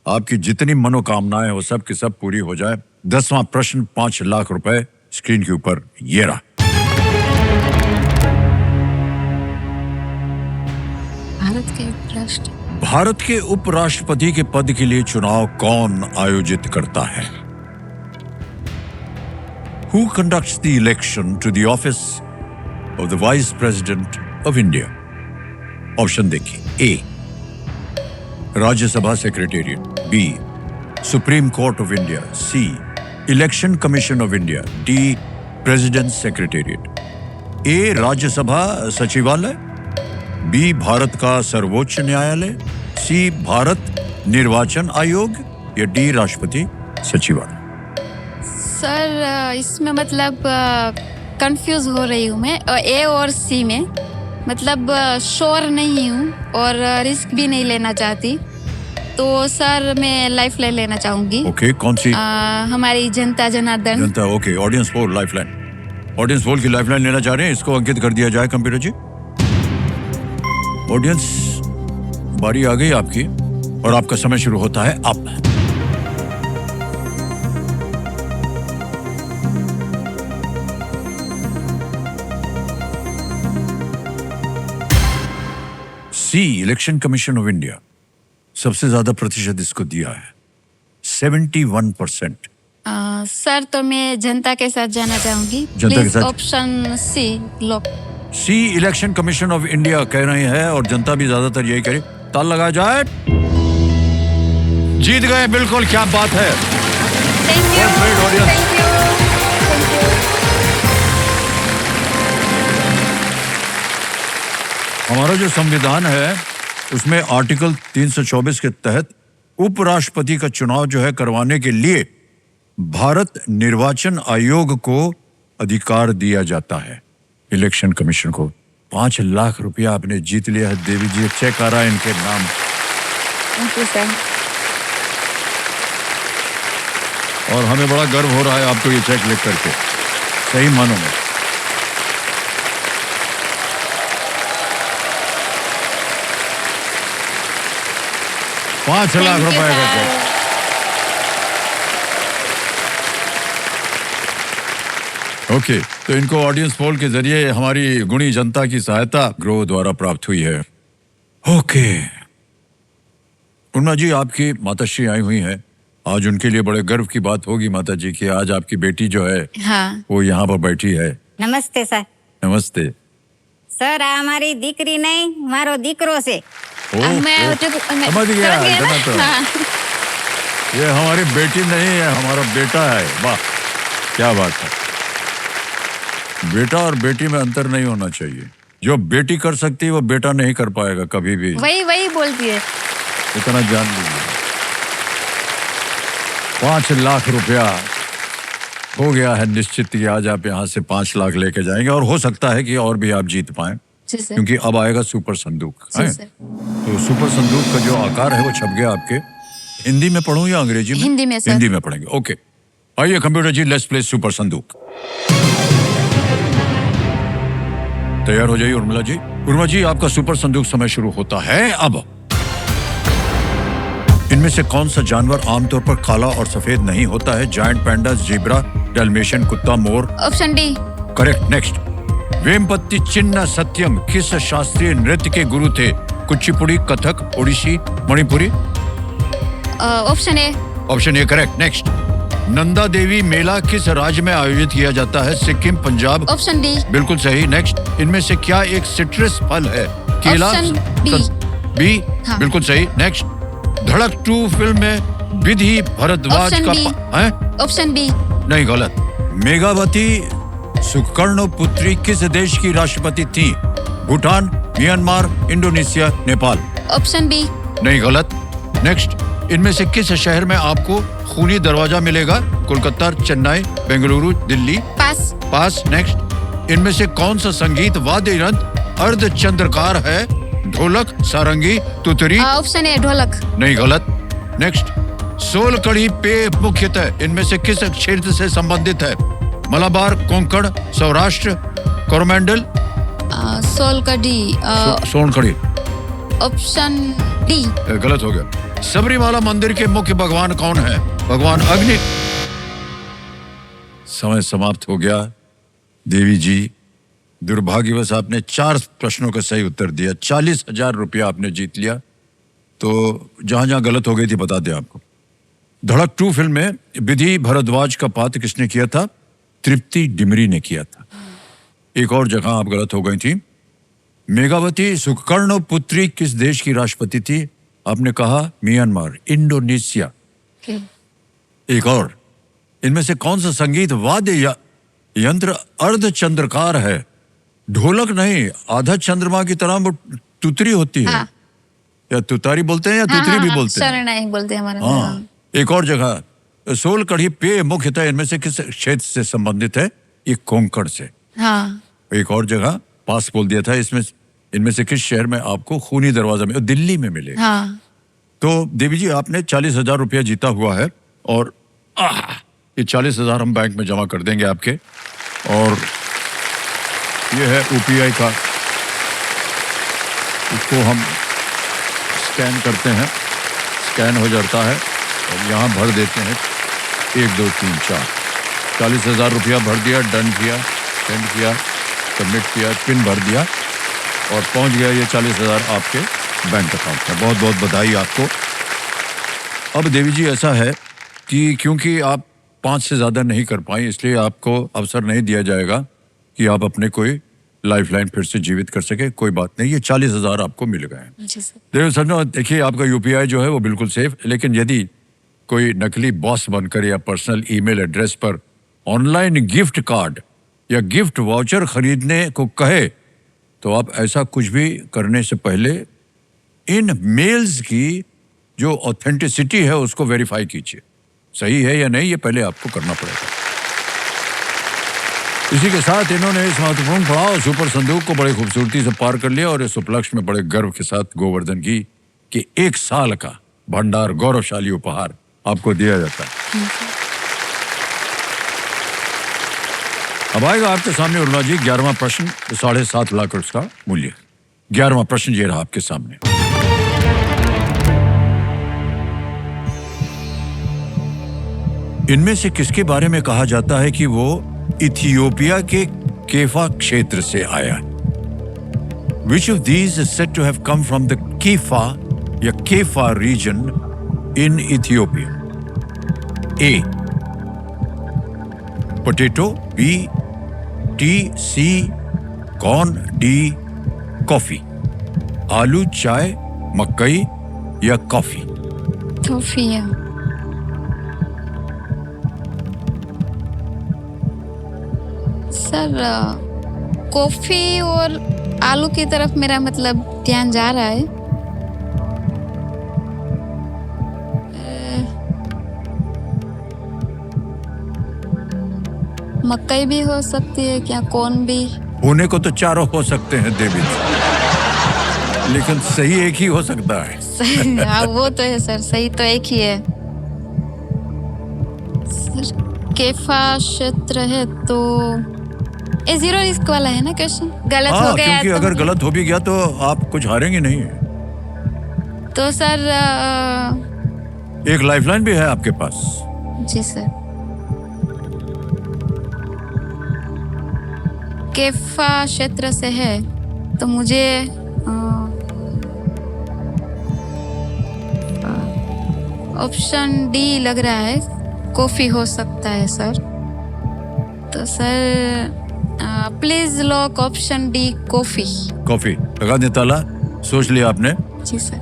आपकी जितनी मनोकामनाएं वो सब की सब पूरी हो जाए। 10वां प्रश्न, 5 लाख रुपए स्क्रीन के ऊपर ये रहा। भारत के उपराष्ट्रपति के पद के लिए चुनाव कौन आयोजित करता है? Who conducts the election to the office of the Vice President of India? Option देखिए। A, Rajya Sabha secretariat. B, supreme court of India. C, election commission of India. D, president secretariat. A, Rajya Sabha सचिवालय। B, भारत का सर्वोच्च न्यायालय। C, Bharat निर्वाचन आयोग। या D, राष्ट्रपति सचिवालय।
सर इसमें मतलब कंफ्यूज हो रही हूँ मैं, ए और सी में। मतलब श्योर नहीं हूँ और रिस्क भी नहीं लेना चाहती। तो सर मैं लाइफ लाइन लेना चाहूंगी।
ओके, कौन सी?
हमारी जनता जनार्दन।
जनता, okay. Audience poll life line. Audience poll की लाइफ लाइन लेना चाह रहे हैं, इसको अंकित कर दिया जाए कंप्यूटर जी। ऑडियंस, बारी आ गई आपकी और आपका समय शुरू होता है अब। सी, इलेक्शन कमीशन ऑफ इंडिया। सबसे ज्यादा प्रतिशत इसको दिया है, 71%।
सर तो मैं जनता के साथ जाना चाहूंगी।
जनता के साथ?
Option C lock.
C, election commission of India कह रहे हैं और जनता भी ज्यादातर यही करे। ताल लगाया जाए। जीत गए, बिल्कुल, क्या बात है।
Thank you.
ऑडियंस, हमारा जो संविधान है उसमें आर्टिकल 324 के तहत उपराष्ट्रपति का चुनाव जो है करवाने के लिए भारत निर्वाचन आयोग को अधिकार दिया जाता है, इलेक्शन कमीशन को। 5 लाख रुपया आपने जीत लिया है देवी जी। चेक आ रहा है इनके नाम।
Thank you sir.
और हमें बड़ा गर्व हो रहा है आपको ये चेक लिख करके, सही मानो में। $5 लाख रुपए का चेक। ओके, तो इनको ऑडियंस पोल के जरिए हमारी गुणी जनता की सहायता ग्रो द्वारा प्राप्त हुई है। ओके, उर्मिला जी, आपकी माताश्री आई हुई हैं। आज उनके लिए बड़े गर्व की बात होगी माता जी की आज आपकी बेटी जो है
हाँ।
वो यहाँ पर बैठी है।
નમસ્તે સર।
नमस्ते।
સર આ અમારી દીકરી નહીં મારો દીકરો છે।
समझ गया, इतना तो। ये हमारी बेटी नहीं है, हमारा बेटा है। वाह, क्या बात है। बेटा और बेटी में अंतर नहीं होना चाहिए। जो बेटी कर सकती है वो बेटा नहीं कर पाएगा कभी भी।
वही बोलती है।
इतना जान लीजिए। 5 लाख रुपया हो गया है निश्चित कि आज आप यहाँ से 5 लाख लेके जाएंगे और हो सकता है कि और भी आप जीत पाएं, क्योंकि अब आएगा सुपर संदूक। तो सुपर संदूक का जो आकार है वो छप गया आपके। हिंदी में पढ़ूं या अंग्रेजी में?
हिंदी में सर।
हिंदी में पढ़ेंगे। ओके, आइए computer ji, let's play super Sandook. तैयार हो जाइए उर्मिला जी। उर्मिला जी, आपका सुपर संदूक समय शुरू होता है अब। इनमें से कौन सा जानवर आमतौर पर काला और सफेद नहीं होता है? जायंट पैंडा, ज़ेब्रा, डैल्मेशियन कुत्ता, मोर।
Option D.
Correct, next. Vempati Chinna Satyam किस शास्त्रीय नृत्य के गुरु थे? Kuchipudi, Kathak, Odissi, Manipuri.
Option A.
Option A correct, next. Nanda Devi मेला किस राज्य में आयोजित किया जाता है? सिक्किम, पंजाब।
Option D.
बिल्कुल सही, नेक्स्ट। इनमें से क्या एक सिट्रस फल है? केला।
Option B.
बी,
हाँ।
बिल्कुल सही, नेक्स्ट। धड़क 2 फिल्म में विधि भरद्वाज
ऑप्शन
का
बी।
है?
Option B.
नहीं, गलत। मेघावती सुकर्ण पुत्री किस देश की राष्ट्रपति थी? Bhutan, Myanmar, Indonesia, Nepal.
Option B.
नहीं, गलत। नेक्स्ट। इनमें से किस शहर में आपको खूनी दरवाजा मिलेगा? कोलकाता, चेन्नई, बेंगलुरु, दिल्ली।
पास।
पास, नेक्स्ट। इनमें से कौन सा संगीत वाद्य यंत्र अर्धचंद्रकार है? ढोलक, सारंगी, तुतरी।
ऑप्शन ए ढोलक।
नहीं, गलत। नेक्स्ट। सोल कढ़ी पेय मुख्यतः इनमें से किस क्षेत्र से संबंधित है? मलाबार, कोंकण, सौराष्ट्र, कोरोमंडल।
सोल कढ़ी।
सोन कढ़ी।
Option D.
गलत हो गया। सबरीमाला मंदिर के मुख्य भगवान कौन है? भगवान अग्नि। समय समाप्त हो गया। देवी जी, दुर्भाग्यवश आपने 4 प्रश्नों का सही उत्तर दिया। 40,000 रुपया आपने जीत लिया। तो जहां जहां गलत हो गई थी बता दें आपको। धड़क 2 फिल्म में विधि भरद्वाज का पात्र किसने किया था? तृप्ति डिमरी ने किया था। एक और जगह आप गलत हो गई थी। मेघावती सुकर्ण पुत्री किस देश की राष्ट्रपति थी? आपने कहा म्यांमार, इंडोनेशिया। एक और। इनमें से कौन सा संगीत वाद्य यंत्र अर्धचंद्रकार है? ढोलक नहीं, आधा चंद्रमा की तरह वो तुतरी होती है।
हाँ।
या तुतारी बोलते हैं या तुतरी भी बोलते हैं।
शरणाई बोलते हैं हमारे।
हाँ। एक और जगह सोल कढ़ी पेय मुख्यतः इनमें से किस क्षेत्र से संबंधित है? ये कोंकण से।
हाँ।
एक और जगह पास बोल दिया था। इसमें इनमें से किस शहर में आपको खूनी दरवाजा में? दिल्ली में मिलेगा।
हाँ।
तो देवी जी, आपने 40,000 रुपया जीता हुआ है और ये 40,000 हम बैंक में जमा कर देंगे आपके। और ये है UPI का, इसको हम स्कैन करते हैं, स्कैन हो जाता है और यहाँ भर देते हैं 1 2 3 4। 40,000 रुपया भर दिया, डन किया, सेंड किया, सबमिट किया, पिन भर दिया और पहुंच गया ये 40,000 आपके बैंक अकाउंट में। बहुत बहुत बधाई आपको। अब देवी जी, ऐसा है कि क्योंकि आप 5 से ज़्यादा नहीं कर पाई, इसलिए आपको अवसर नहीं दिया जाएगा कि आप अपने कोई लाइफलाइन फिर से जीवित कर सके। कोई बात नहीं, ये 40,000 आपको मिल गए हैं। देवी सर, देखिए आपका UPI जो है वो बिल्कुल सेफ, लेकिन यदि कोई नकली बॉस बनकर या पर्सनल ईमेल एड्रेस पर ऑनलाइन गिफ्ट कार्ड या गिफ्ट वाउचर खरीदने को कहे तो आप ऐसा कुछ भी करने से पहले इन मेल्स की जो ऑथेंटिसिटी है उसको वेरीफाई कीजिए, सही है या नहीं, ये पहले आपको करना पड़ेगा। इसी के साथ इन्होंने इस महत्वपूर्ण पड़ाव सुपर संदूक को बड़ी खूबसूरती से पार कर लिया और इस उपलक्ष्य में बड़े गर्व के साथ गोवर्धन घी के 1 साल का भंडार गौरवशाली उपहार आपको दिया जाता है। अब आएगा आपके सामने उर्मिला जी 11वां प्रश्न, 7.5 लाख का मूल्य। 11वां प्रश्न ये रहा आपके सामने। इनमें से किसके बारे में कहा जाता है कि वो इथियोपिया के केफा क्षेत्र से आया? Which of these is said to have come from the Kefa या केफा region in Ethiopia? A. Potato, B. T, C. Corn, D. Coffee. आलू, चाय, मकई या कॉफी?
टोफिया। सर, कॉफी और आलू की तरफ मेरा मतलब ध्यान जा रहा है। मकई भी हो सकती है क्या? कौन भी?
होने को तो चारों हो सकते हैं देवी, लेकिन सही एक ही हो सकता है।
हाँ, वो तो है सर, सही तो एक ही है सर। केफा क्षेत्र है तो ये जीरो रिस्क वाला है ना क्वेश्चन? गलत हो गया
क्योंकि
तो
अगर गलत हो भी गया तो आप कुछ हारेंगे नहीं।
तो सर
एक लाइफलाइन भी है आपके पास।
जी सर। केफा क्षेत्र से है तो मुझे ऑप्शन डी लग रहा है, कॉफी हो सकता है सर। तो sir please lock option D, coffee.
Coffee लगा दें ताला? सोच लिया आपने?
जी सर।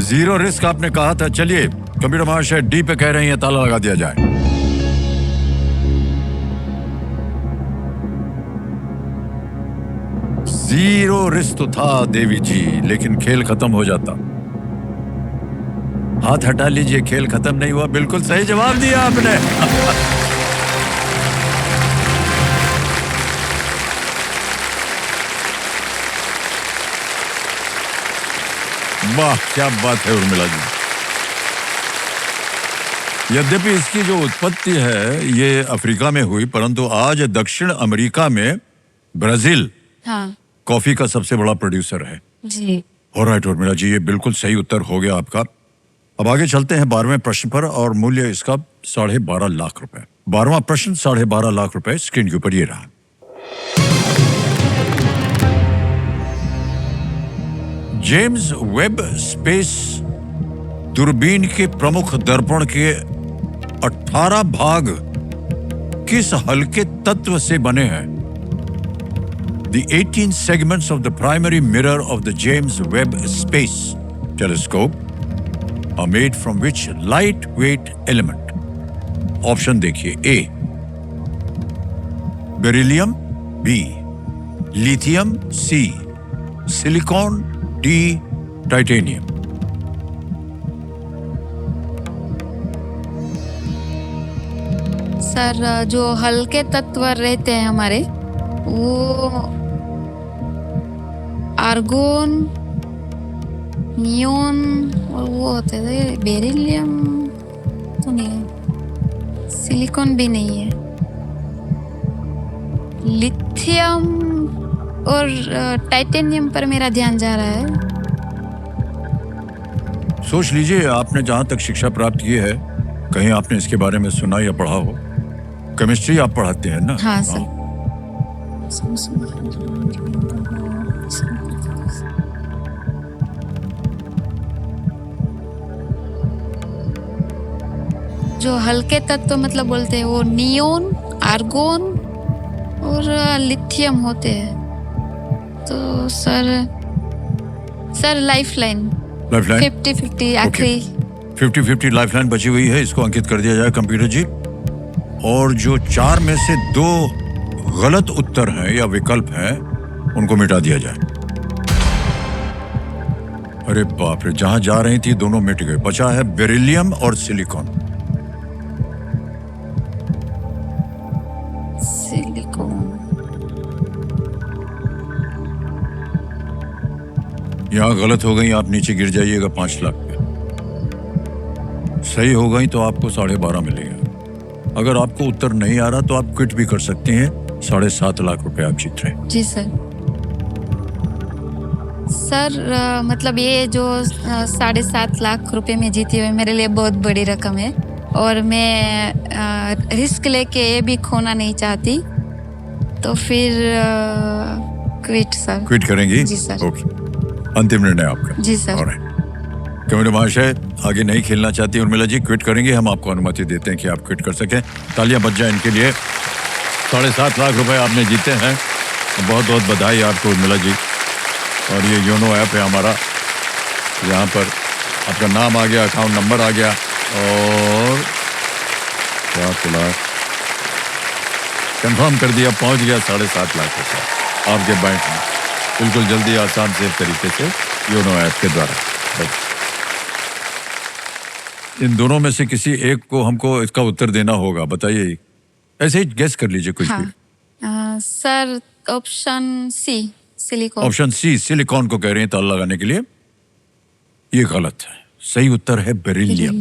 जीरो रिस्क आपने कहा था। चलिए कंप्यूटर महाशय डी पे कह रहे हैं, ताला लगा दिया जाए। जीरो रिस्क तो था देवी जी, लेकिन खेल खत्म हो जाता। हाथ हटा लीजिए, खेल खत्म नहीं हुआ। बिल्कुल सही जवाब दिया आपने। वाह क्या बात है उर्मिला जी। यद्यपि इसकी जो उत्पत्ति है ये अफ्रीका में हुई, परंतु आज दक्षिण अमेरिका में ब्राजील
हाँ
कॉफी का सबसे बड़ा प्रोड्यूसर है।
जी।
ऑलराइट उर्मिला जी, ये बिल्कुल सही उत्तर हो गया आपका। अब आगे चलते हैं 12वें प्रश्न पर, और मूल्य इसका 12.5 लाख रुपए। 12वां प्रश्न 12.5 लाख रुपए स्क्रीन के ऊपर ये रहा। जेम्स वेब स्पेस दूरबीन के प्रमुख दर्पण के 18 भाग किस हल्के तत्व से बने हैं? The 18 segments of the primary mirror of the James Webb Space Telescope are made from which lightweight element? Option देखिए। ए बेरिलियम, बी लिथियम, सी सिलिकॉन, डी टाइटेनियम।
सर जो हल्के तत्व रहते हैं हमारे, वो आर्गोन, नियोन और वो होते थे बेरिलियम तो नहीं है, सिलिकॉन भी नहीं है, लिथियम और टाइटेनियम पर मेरा ध्यान जा रहा है।
सोच लीजिए, आपने जहां तक शिक्षा प्राप्त की है कहीं आपने इसके बारे में सुना या पढ़ा हो? केमिस्ट्री आप पढ़ाते हैं ना?
हाँ सर। जो हल्के तत्व मतलब बोलते हैं वो नियोन, आर्गोन और लिथियम होते हैं। तो सर लाइफलाइन 50-50 आखिरी
50-50 लाइफलाइन बची हुई है, इसको अंकित कर दिया जाए कंप्यूटर जी। और जो 4 में से 2 गलत उत्तर हैं या विकल्प हैं उनको मिटा दिया जाए। अरे बाप रे, जहां जा रही थी दोनों मिट गए। बचा है बेरिलियम और सिलिकॉन। यहां गलत हो गई, आप नीचे गिर जाइएगा 5 लाख पे। सही हो गई तो आपको 12.5 मिलेगा। अगर आपको उत्तर नहीं आ रहा तो आप क्विट भी कर सकते हैं। 7.5 लाख रुपए आप जीत रहे हैं।
जी सर। सर मतलब ये जो 7.5 लाख रुपए में जीती हुई मेरे लिए बहुत बड़ी रकम है, और मैं रिस्क लेके ये भी खोना नहीं चाहती। तो फिर क्विट सर।
क्विट करेंगी?
जी सर।
ओके, अंतिम निर्णय आपका?
जी सर।
कंप्यूटर महाशय आगे नहीं खेलना चाहती उर्मिला जी, क्विट करेंगे? हम आपको अनुमति देते हैं कि आप क्विट कर सकें। तालियां बज जाए इनके लिए। 7.5 लाख रुपए आपने जीते हैं। बहुत बहुत बधाई आपको उर्मिला जी। और ये योनो ऐप है हमारा, यहाँ पर आपका नाम आ गया, अकाउंट नंबर आ गया, और 7 लाख कंफर्म कर दिया, पहुंच गया 7.5 लाख रुपए आपके बैंक में। बिल्कुल जल्दी, आसान से तरीके से योनो ऐप के द्वारा। इन दोनों में से किसी एक को हमको इसका उत्तर देना होगा। बताइए, ऐसे ही गेस कर लीजिए कुछ भी।
Sir option C silicon.
Option C silicon को कह रहे हैं ताला लगाने के लिए। ये गलत है। सही उत्तर है बेरिलियम।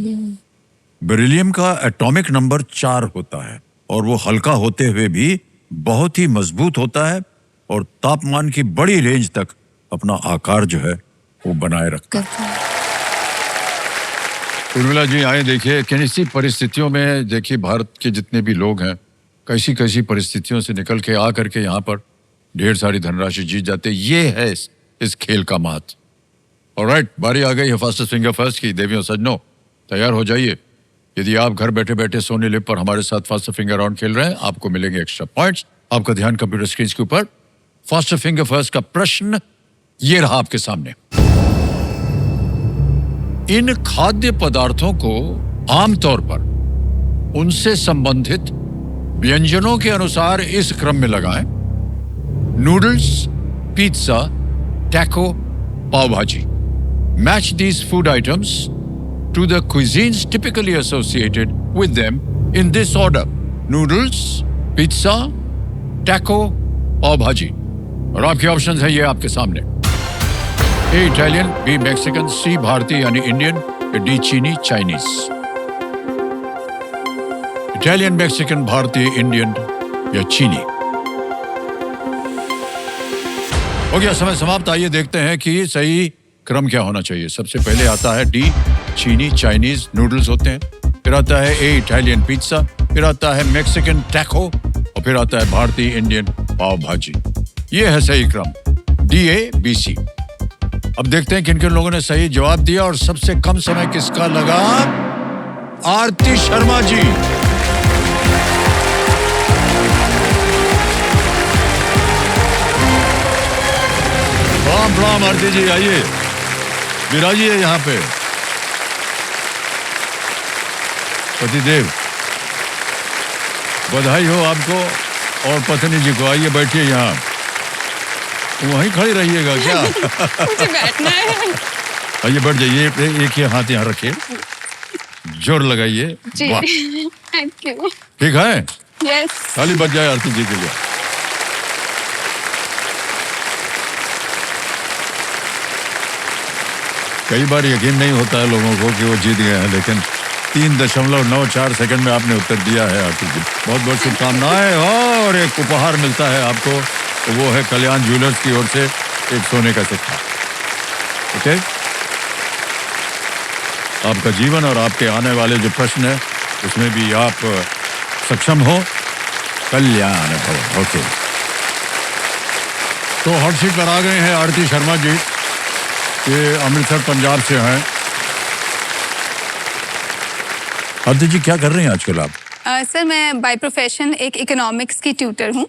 बेरिलियम का एटॉमिक नंबर 4 होता है और वो हल्का होते हुए भी बहुत ही मजबूत होता है और तापमान की बड़ी रेंज तक अपना आकार जो है वो बनाए रखता है।
करता है।
उर्मिला जी आए, देखिए कैसी परिस्थितियों में, देखिए भारत के जितने भी लोग हैं कैसी कैसी परिस्थितियों से निकल के आ करके यहाँ पर ढेर सारी धनराशि जीत जाते। ये है इस खेल का महत्व। ऑलराइट, बारी आ गई है फास्टेस्ट फिंगर फर्स्ट की। देवियों सज्जनों, तैयार हो जाइए। यदि आप घर बैठे बैठे सोनी लिप पर हमारे साथ फास्टेस्ट फिंगर राउंड खेल रहे हैं, आपको मिलेंगे एक्स्ट्रा पॉइंट्स। आपका ध्यान कंप्यूटर स्क्रीन के ऊपर। फास्टेस्ट फिंगर फर्स्ट का प्रश्न ये रहा आपके सामने। इन खाद्य पदार्थों को आमतौर पर उनसे संबंधित व्यंजनों के अनुसार इस क्रम में लगाएं: नूडल्स, पिज्जा, टैको, पाव भाजी। Match these food items to the cuisines typically associated with them in this order: noodles, pizza, taco, pav bhaji। और आपके ऑप्शंस हैं ये आपके सामने। ए इटालियन, बी मैक्सिकन, सी भारतीय यानी इंडियन, डी चीनी चाइनीज। इटालियन, मैक्सिकन, भारतीय, इंडियन या चीनी। हो गया समय समाप्त। आइए देखते हैं कि सही क्रम क्या होना चाहिए। सबसे पहले आता है डी चीनी चाइनीज नूडल्स होते हैं, फिर आता है ए इटालियन पिज्जा, फिर आता है मैक्सिकन टैको और फिर आता है भारतीय इंडियन पाव भाजी। ये है सही क्रम, डी ए बी सी। अब देखते हैं किन किन लोगों ने सही जवाब दिया और सबसे कम समय किसका लगा। आरती शर्मा जी। प्रणाम आरती जी, आइए विराजिए यहाँ पे। पतिदेव, बधाई हो आपको और पत्नी जी को। आइए बैठिए यहाँ। वहीं खड़ी रहिएगा क्या?
मुझे बैठना है।
आइए बैठ जाइए। एक ही हाथ यहाँ रखिए, जोर लगाइए।
जी,
वाह,
थैंक यू।
ठीक है।
यस।
ताली बज जाए आरती जी के लिए। कई बार यकीन नहीं होता है लोगों को कि वो जीत गए हैं, लेकिन 3.94 सेकंड में आपने उत्तर दिया है आरती जी। बहुत बहुत शुभकामनाएं। और एक उपहार मिलता है आपको, तो वो है कल्याण ज्वेलर्स की ओर से एक सोने का सिक्का। ओके, आपका जीवन और आपके आने वाले जो प्रश्न है उसमें भी आप सक्षम हो। कल्याण भव। ओके, तो हॉट सीट पर आ गए हैं आरती शर्मा जी, ये अमृतसर पंजाब से हैं। आरती जी क्या कर रही हैं आजकल आप?
सर मैं बाय प्रोफेशन एक इकोनॉमिक्स की ट्यूटर हूँ।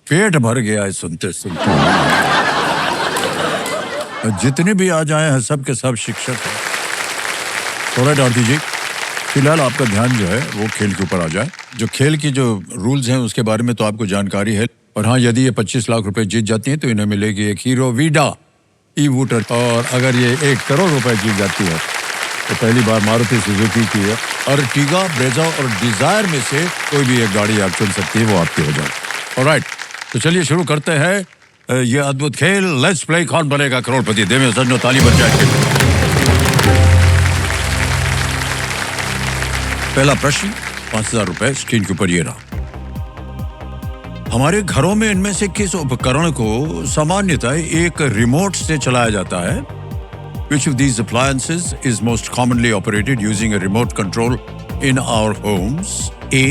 पेट भर गया है सुनते सुनते। जितने भी आ जाए हैं सब के सब शिक्षक हैं। थोड़ा आरती जी, फिलहाल आपका ध्यान जो है वो खेल के ऊपर आ जाए। जो खेल की जो रूल्स हैं उसके बारे में तो आपको जानकारी है। और हाँ, यदि ये 25 लाख रुपए जीत जाती हैं तो इन्हें मिलेगी एक हीरो वीडा ई वूटर। और अगर ये 1 करोड़ रुपए जीत जाती है तो पहली बार मारुति सुजुकी की है अर्टिगा, ब्रेजा और डिजायर में से कोई भी एक गाड़ी आप चुन सकती है, वो आपकी हो जाए। ऑलराइट, तो चलिए शुरू करते हैं ये अद्भुत खेल। लेट्स प्ले कौन बनेगा करोड़पति। देवियों सज्जनों, ताली बज जाए। पहला प्रश्न 5,000 रुपए स्क्रीन के ऊपर ये रहा। हमारे घरों में इनमें से किस उपकरण को सामान्यतः एक रिमोट से चलाया जाता है? Which of these appliances is most commonly operated using a remote control in our homes? A.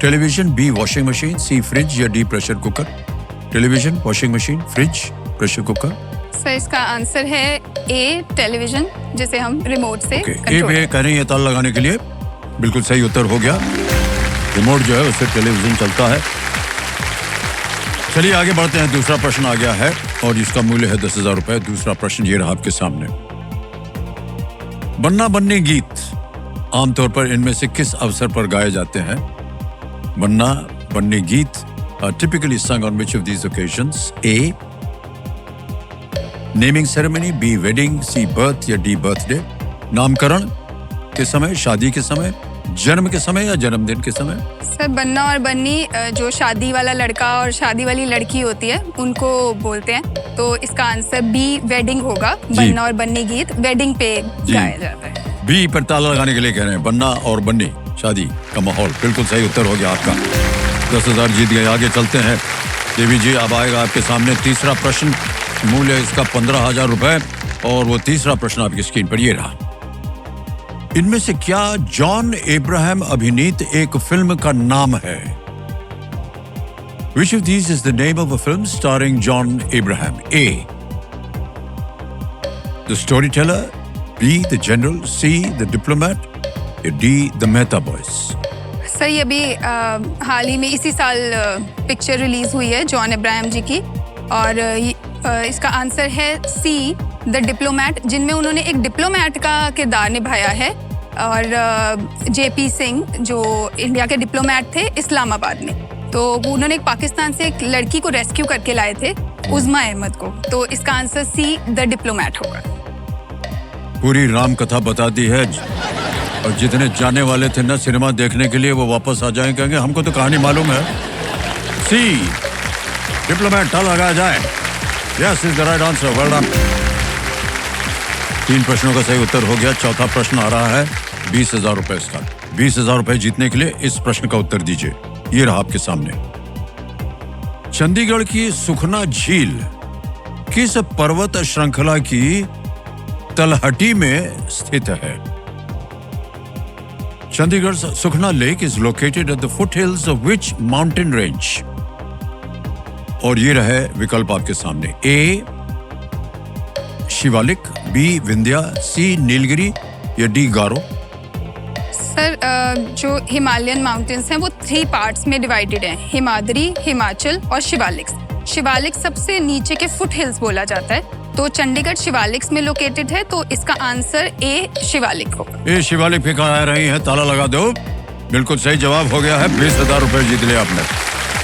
Television, B. Washing machine, C. Fridge या D. Pressure cooker. Television, washing machine, fridge, pressure cooker.
Sir इसका answer है ए television, जिसे हम remote से
ए
control
पे कह रही है ताल लगाने के लिए। बिल्कुल सही उत्तर हो गया। रिमोट जो है उससे टेलीविजन चलता है। चलिए आगे बढ़ते हैं। दूसरा प्रश्न आ गया है और इसका मूल्य है 10,000 रुपए। दूसरा प्रश्न ये रहा आपके सामने। बन्ना बन्नी गीत आमतौर पर इनमें से किस अवसर पर गाए जाते हैं? बन्ना बन्नी गीत are typically sung on which of these occasions? A. Naming ceremony, B. Wedding, C. Birth या D. बर्थडे। नामकरण के समय, शादी के समय, जन्म के समय या जन्मदिन के समय?
सर बन्ना और बन्नी जो शादी वाला लड़का और शादी वाली लड़की होती है उनको बोलते हैं, तो इसका आंसर बी वेडिंग होगा। बन्ना और बन्नी गीत वेडिंग पे गाया जाता है।
बी पर ताला लगाने के लिए कह रहे हैं, बन्ना और बन्नी शादी का माहौल। बिल्कुल सही उत्तर हो गया आपका। 10,000 जीत गए। आगे चलते हैं देवी जी, अब आएगा आपके सामने तीसरा प्रश्न। मूल्य इसका 15,000 रुपए और वो तीसरा प्रश्न आपकी स्क्रीन पर ये रहा। इनमें से क्या जॉन अब्राहम अभिनीत एक फिल्म का नाम है? Which of these is the name of a film starring John Abraham? A. The Storyteller, B. The General, C. The Diplomat, या D. The Mehta Boys?
Sir ये भी हाल ही में इसी साल पिक्चर रिलीज हुई है जॉन अब्राहम जी की, और इसका आंसर है सी द डिप्लोमैट, जिनमें उन्होंने एक डिप्लोमैट का किरदार निभाया है। और जेपी सिंह जो इंडिया के डिप्लोमैट थे इस्लामाबाद में, तो उन्होंने एक पाकिस्तान से एक लड़की को रेस्क्यू करके लाए थे, उज़्मा अहमद को। तो इसका आंसर सी द डिप्लोमैट होगा।
पूरी राम कथा बता दी है, और जितने जाने वाले थे ना सिनेमा देखने के लिए वो वापस आ जाएं, कहेंगे हमको तो कहानी मालूम है। सी डिप्लोमैट, ताला लगाया जाए। Yes is the right answer, well done. 3 प्रश्नों का सही उत्तर हो गया। चौथा प्रश्न आ रहा है 20,000 रुपए इसका। 20,000 रुपए जीतने के लिए इस प्रश्न का उत्तर दीजिए। ये रहा आपके सामने। चंडीगढ़ की सुखना झील किस पर्वत श्रृंखला की तलहटी में स्थित है? Chandigarh Sukhna Lake is located at the foothills of which mountain range? और ये रहे विकल्प आपके सामने। A. Shivalik, B. Vindhya, C. Nilgiri या D. गारो?
सर जो हिमालयन माउंटेन्स हैं वो 3 पार्ट्स में डिवाइडेड हैं, हिमाद्री, हिमाचल और शिवालिक्स। शिवालिक्स सबसे नीचे के फुट हिल्स बोला जाता है, तो चंडीगढ़ शिवालिक्स में लोकेटेड है, तो इसका आंसर ए शिवालिक होगा।
ए शिवालिक पे कहा रही है, ताला लगा दो। बिल्कुल सही जवाब हो गया है। 20,000 रुपए जीत लिया आपने।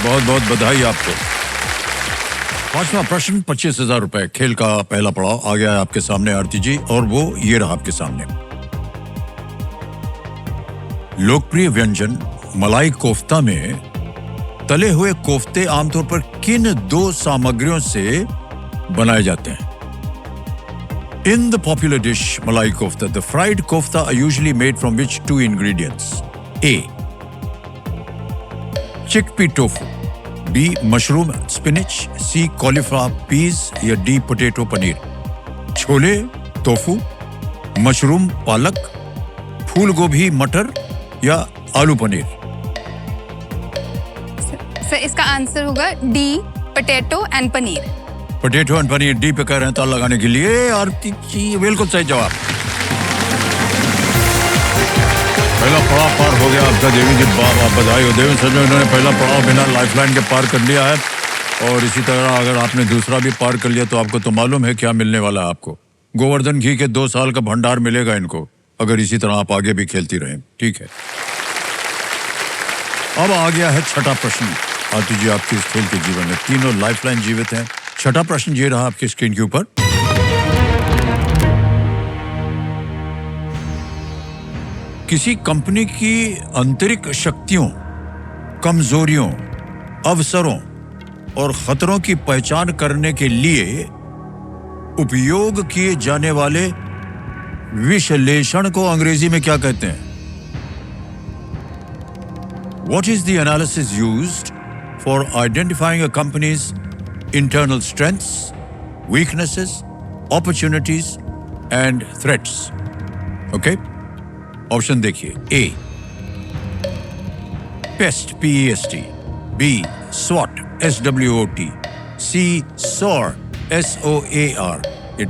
बहुत बहुत बधाई आपको। 5वां प्रश्न 25,000 रुपए। खेल का पहला पड़ाव आ गया है आपके सामने आरती जी, और वो ये रहा आपके सामने। लोकप्रिय व्यंजन मलाई कोफ्ता में तले हुए कोफ्ते आमतौर पर किन 2 सामग्रियों से बनाए जाते हैं? In the popular dish malai kofta, the fried kofta are usually made from which 2 ingredients? A. Chickpea tofu, B. Mushroom spinach, C. Cauliflower peas या D. Potato paneer? Chole, tofu, mushroom पालक, फूल गोभी मटर या आलू पनीर?
सर इसका आंसर होगा D potato and paneer.
Potato and paneer D पे कह रहे हैं ताला लगाने के लिए, और बिल्कुल सही जवाब। पहला पड़ाव पार हो गया आपका। देवी जी आप बधाई हो। देवी सच में उन्होंने पहला पड़ाव बिना लाइफलाइन के पार कर लिया है, और इसी तरह अगर आपने दूसरा भी पार कर लिया तो आपको तो मालूम है क्या मिलने वाला है आपको। गोवर्धन घी के 2 साल का भंडार मिलेगा इनको, अगर इसी तरह आप आगे भी खेलती रहें। ठीक है, अब आ गया है छठा प्रश्न। आरती जी आपके इस खेल के जीवन में तीनों लाइफलाइन जीवित हैं। छठा प्रश्न ये रहा आपकी स्क्रीन के ऊपर। किसी कंपनी की आंतरिक शक्तियों, कमजोरियों, अवसरों और खतरों की पहचान करने के लिए उपयोग किए जाने वाले विश्लेषण को अंग्रेजी में क्या कहते हैं? What is the analysis used for identifying a company's internal strengths, weaknesses, opportunities and threats? Okay? Option देखिए। A. PEST, PEST, B. SWOT, SWOT, C. SOAR, SOAR,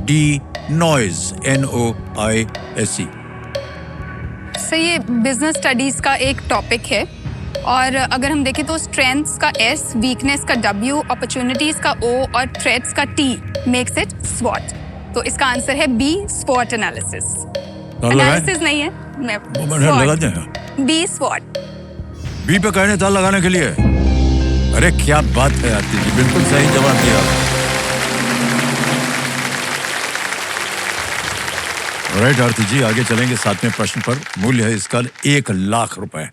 D. NOISE, NOISE?
Sir ये बिजनेस स्टडीज का एक topic है, और अगर हम देखें तो स्ट्रेंथ्स का S, वीकनेस का W, अपॉर्चुनिटीज का O और थ्रेट्स का T मेक्स इट SWOT। तो इसका आंसर है B, SWOT एनालिसिस। एनालिसिस नहीं है, मैं B, SWOT।
बी पे कहने ताल लगाने के लिए। अरे क्या बात है आरती जी, बिल्कुल सही जवाब दिया। राइट आरती जी, आगे चलेंगे 7वें प्रश्न पर। मूल्य है इसका 1 लाख रुपए।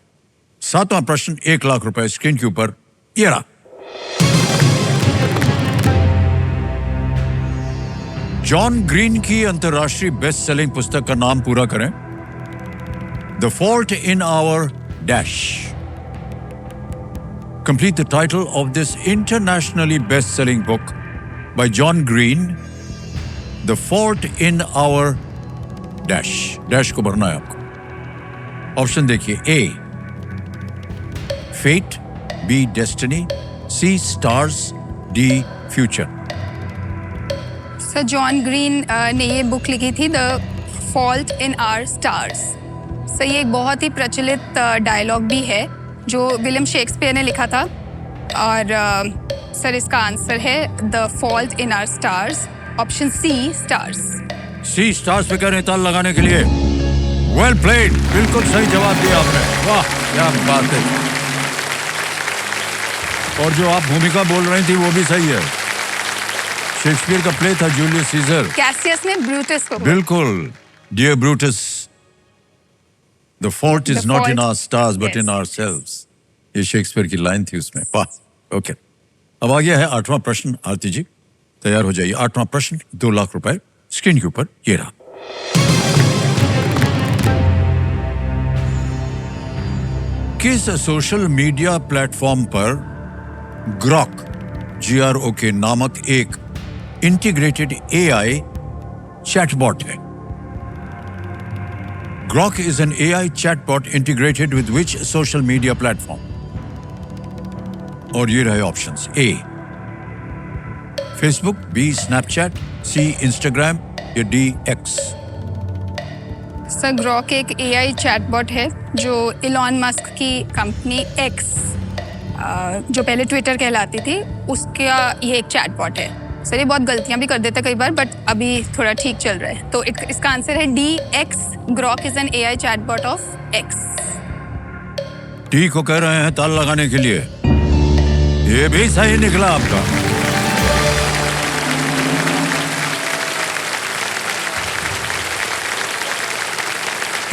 7वां प्रश्न 1 लाख रुपए स्क्रीन के ऊपर ये रहा। जॉन ग्रीन की अंतर्राष्ट्रीय बेस्ट सेलिंग पुस्तक का नाम पूरा करें। The fault in our dash. Complete the title of this internationally best-selling book by John Green, The Fault in Our Dash. Dash को भरना है आपको। ऑप्शन देखिए। A, Fate, B, Destiny, C, Stars, D, Future.
Sir John Green ने ये book लिखी थी the fault in our stars. Sir ये एक बहुत ही प्रचलित डायलॉग भी है जो विलियम शेक्सपियर ने लिखा था। और सर इसका आंसर है the fault in our stars, option C, stars.
C, Stars पे कह रहे हैं ताल लगाने के लिए। वेल प्लेड, बिल्कुल सही जवाब दिया आपने। वाह, क्या बात है। और जो आप भूमिका बोल रही थी वो भी सही है। शेक्सपियर का प्ले था जूलियस सीजर।
कैसियस ने ब्रूटस को।
बिल्कुल। Dear Brutus, the fault is
The
not in
fault-
our stars but in
Yes.
Ourselves. ये शेक्सपियर की लाइन थी उसमें। वाह, ओके। अब आ गया है 8वां प्रश्न। आरती जी तैयार हो जाइए। 8वां प्रश्न 2 लाख रुपए स्क्रीन के ऊपर ये रहा। किस सोशल मीडिया प्लेटफॉर्म पर ग्रॉक GROK नामक एक इंटीग्रेटेड AI chatbot है? Grok is an AI chatbot integrated with which social media platform? और ये रहे options. A, Facebook, B, Snapchat, C, Instagram या D, X?
सर ग्रॉक एक AI चैटबॉट है जो इलॉन मस्क की कंपनी X, जो पहले ट्विटर कहलाती थी, उसका ये एक चैटबॉट है। सर ये बहुत गलतियां भी कर देता है कई बार, बट अभी थोड़ा ठीक चल रहा है। तो इसका आंसर है D, X। Grok is an AI chatbot of X।
D को कह रहे हैं ताल लगाने के लिए। ये भी सही निकला आपका।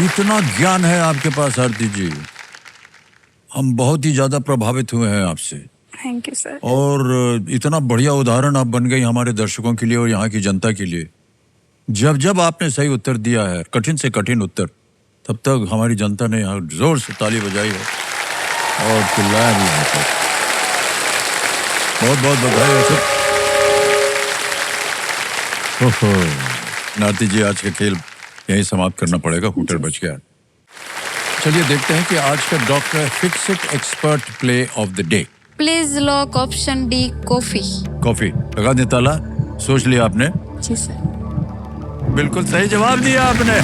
इतना ज्ञान है आपके पास आरती जी, हम बहुत ही ज्यादा प्रभावित हुए हैं आपसे।
Thank you sir.
और इतना बढ़िया उदाहरण आप बन गई हमारे दर्शकों के लिए और यहाँ की जनता के लिए। जब जब आपने सही उत्तर दिया है, कठिन से कठिन उत्तर, तब तक हमारी जनता ने यहाँ जोर से ताली बजाई है और चिल्लाया भी है। बहुत बहुत बधाई है सर। ओहो, नाती जी आज का खेल यहीं समाप्त करना पड़ेगा, हूटर बच गया। चलिए देखते हैं कि आज का doctor fix it expert play of the day.
Please lock option D, coffee.
Coffee लगा दे ताला। सोच लिया आपने?
जी सर।
बिल्कुल सही जवाब दिया आपने।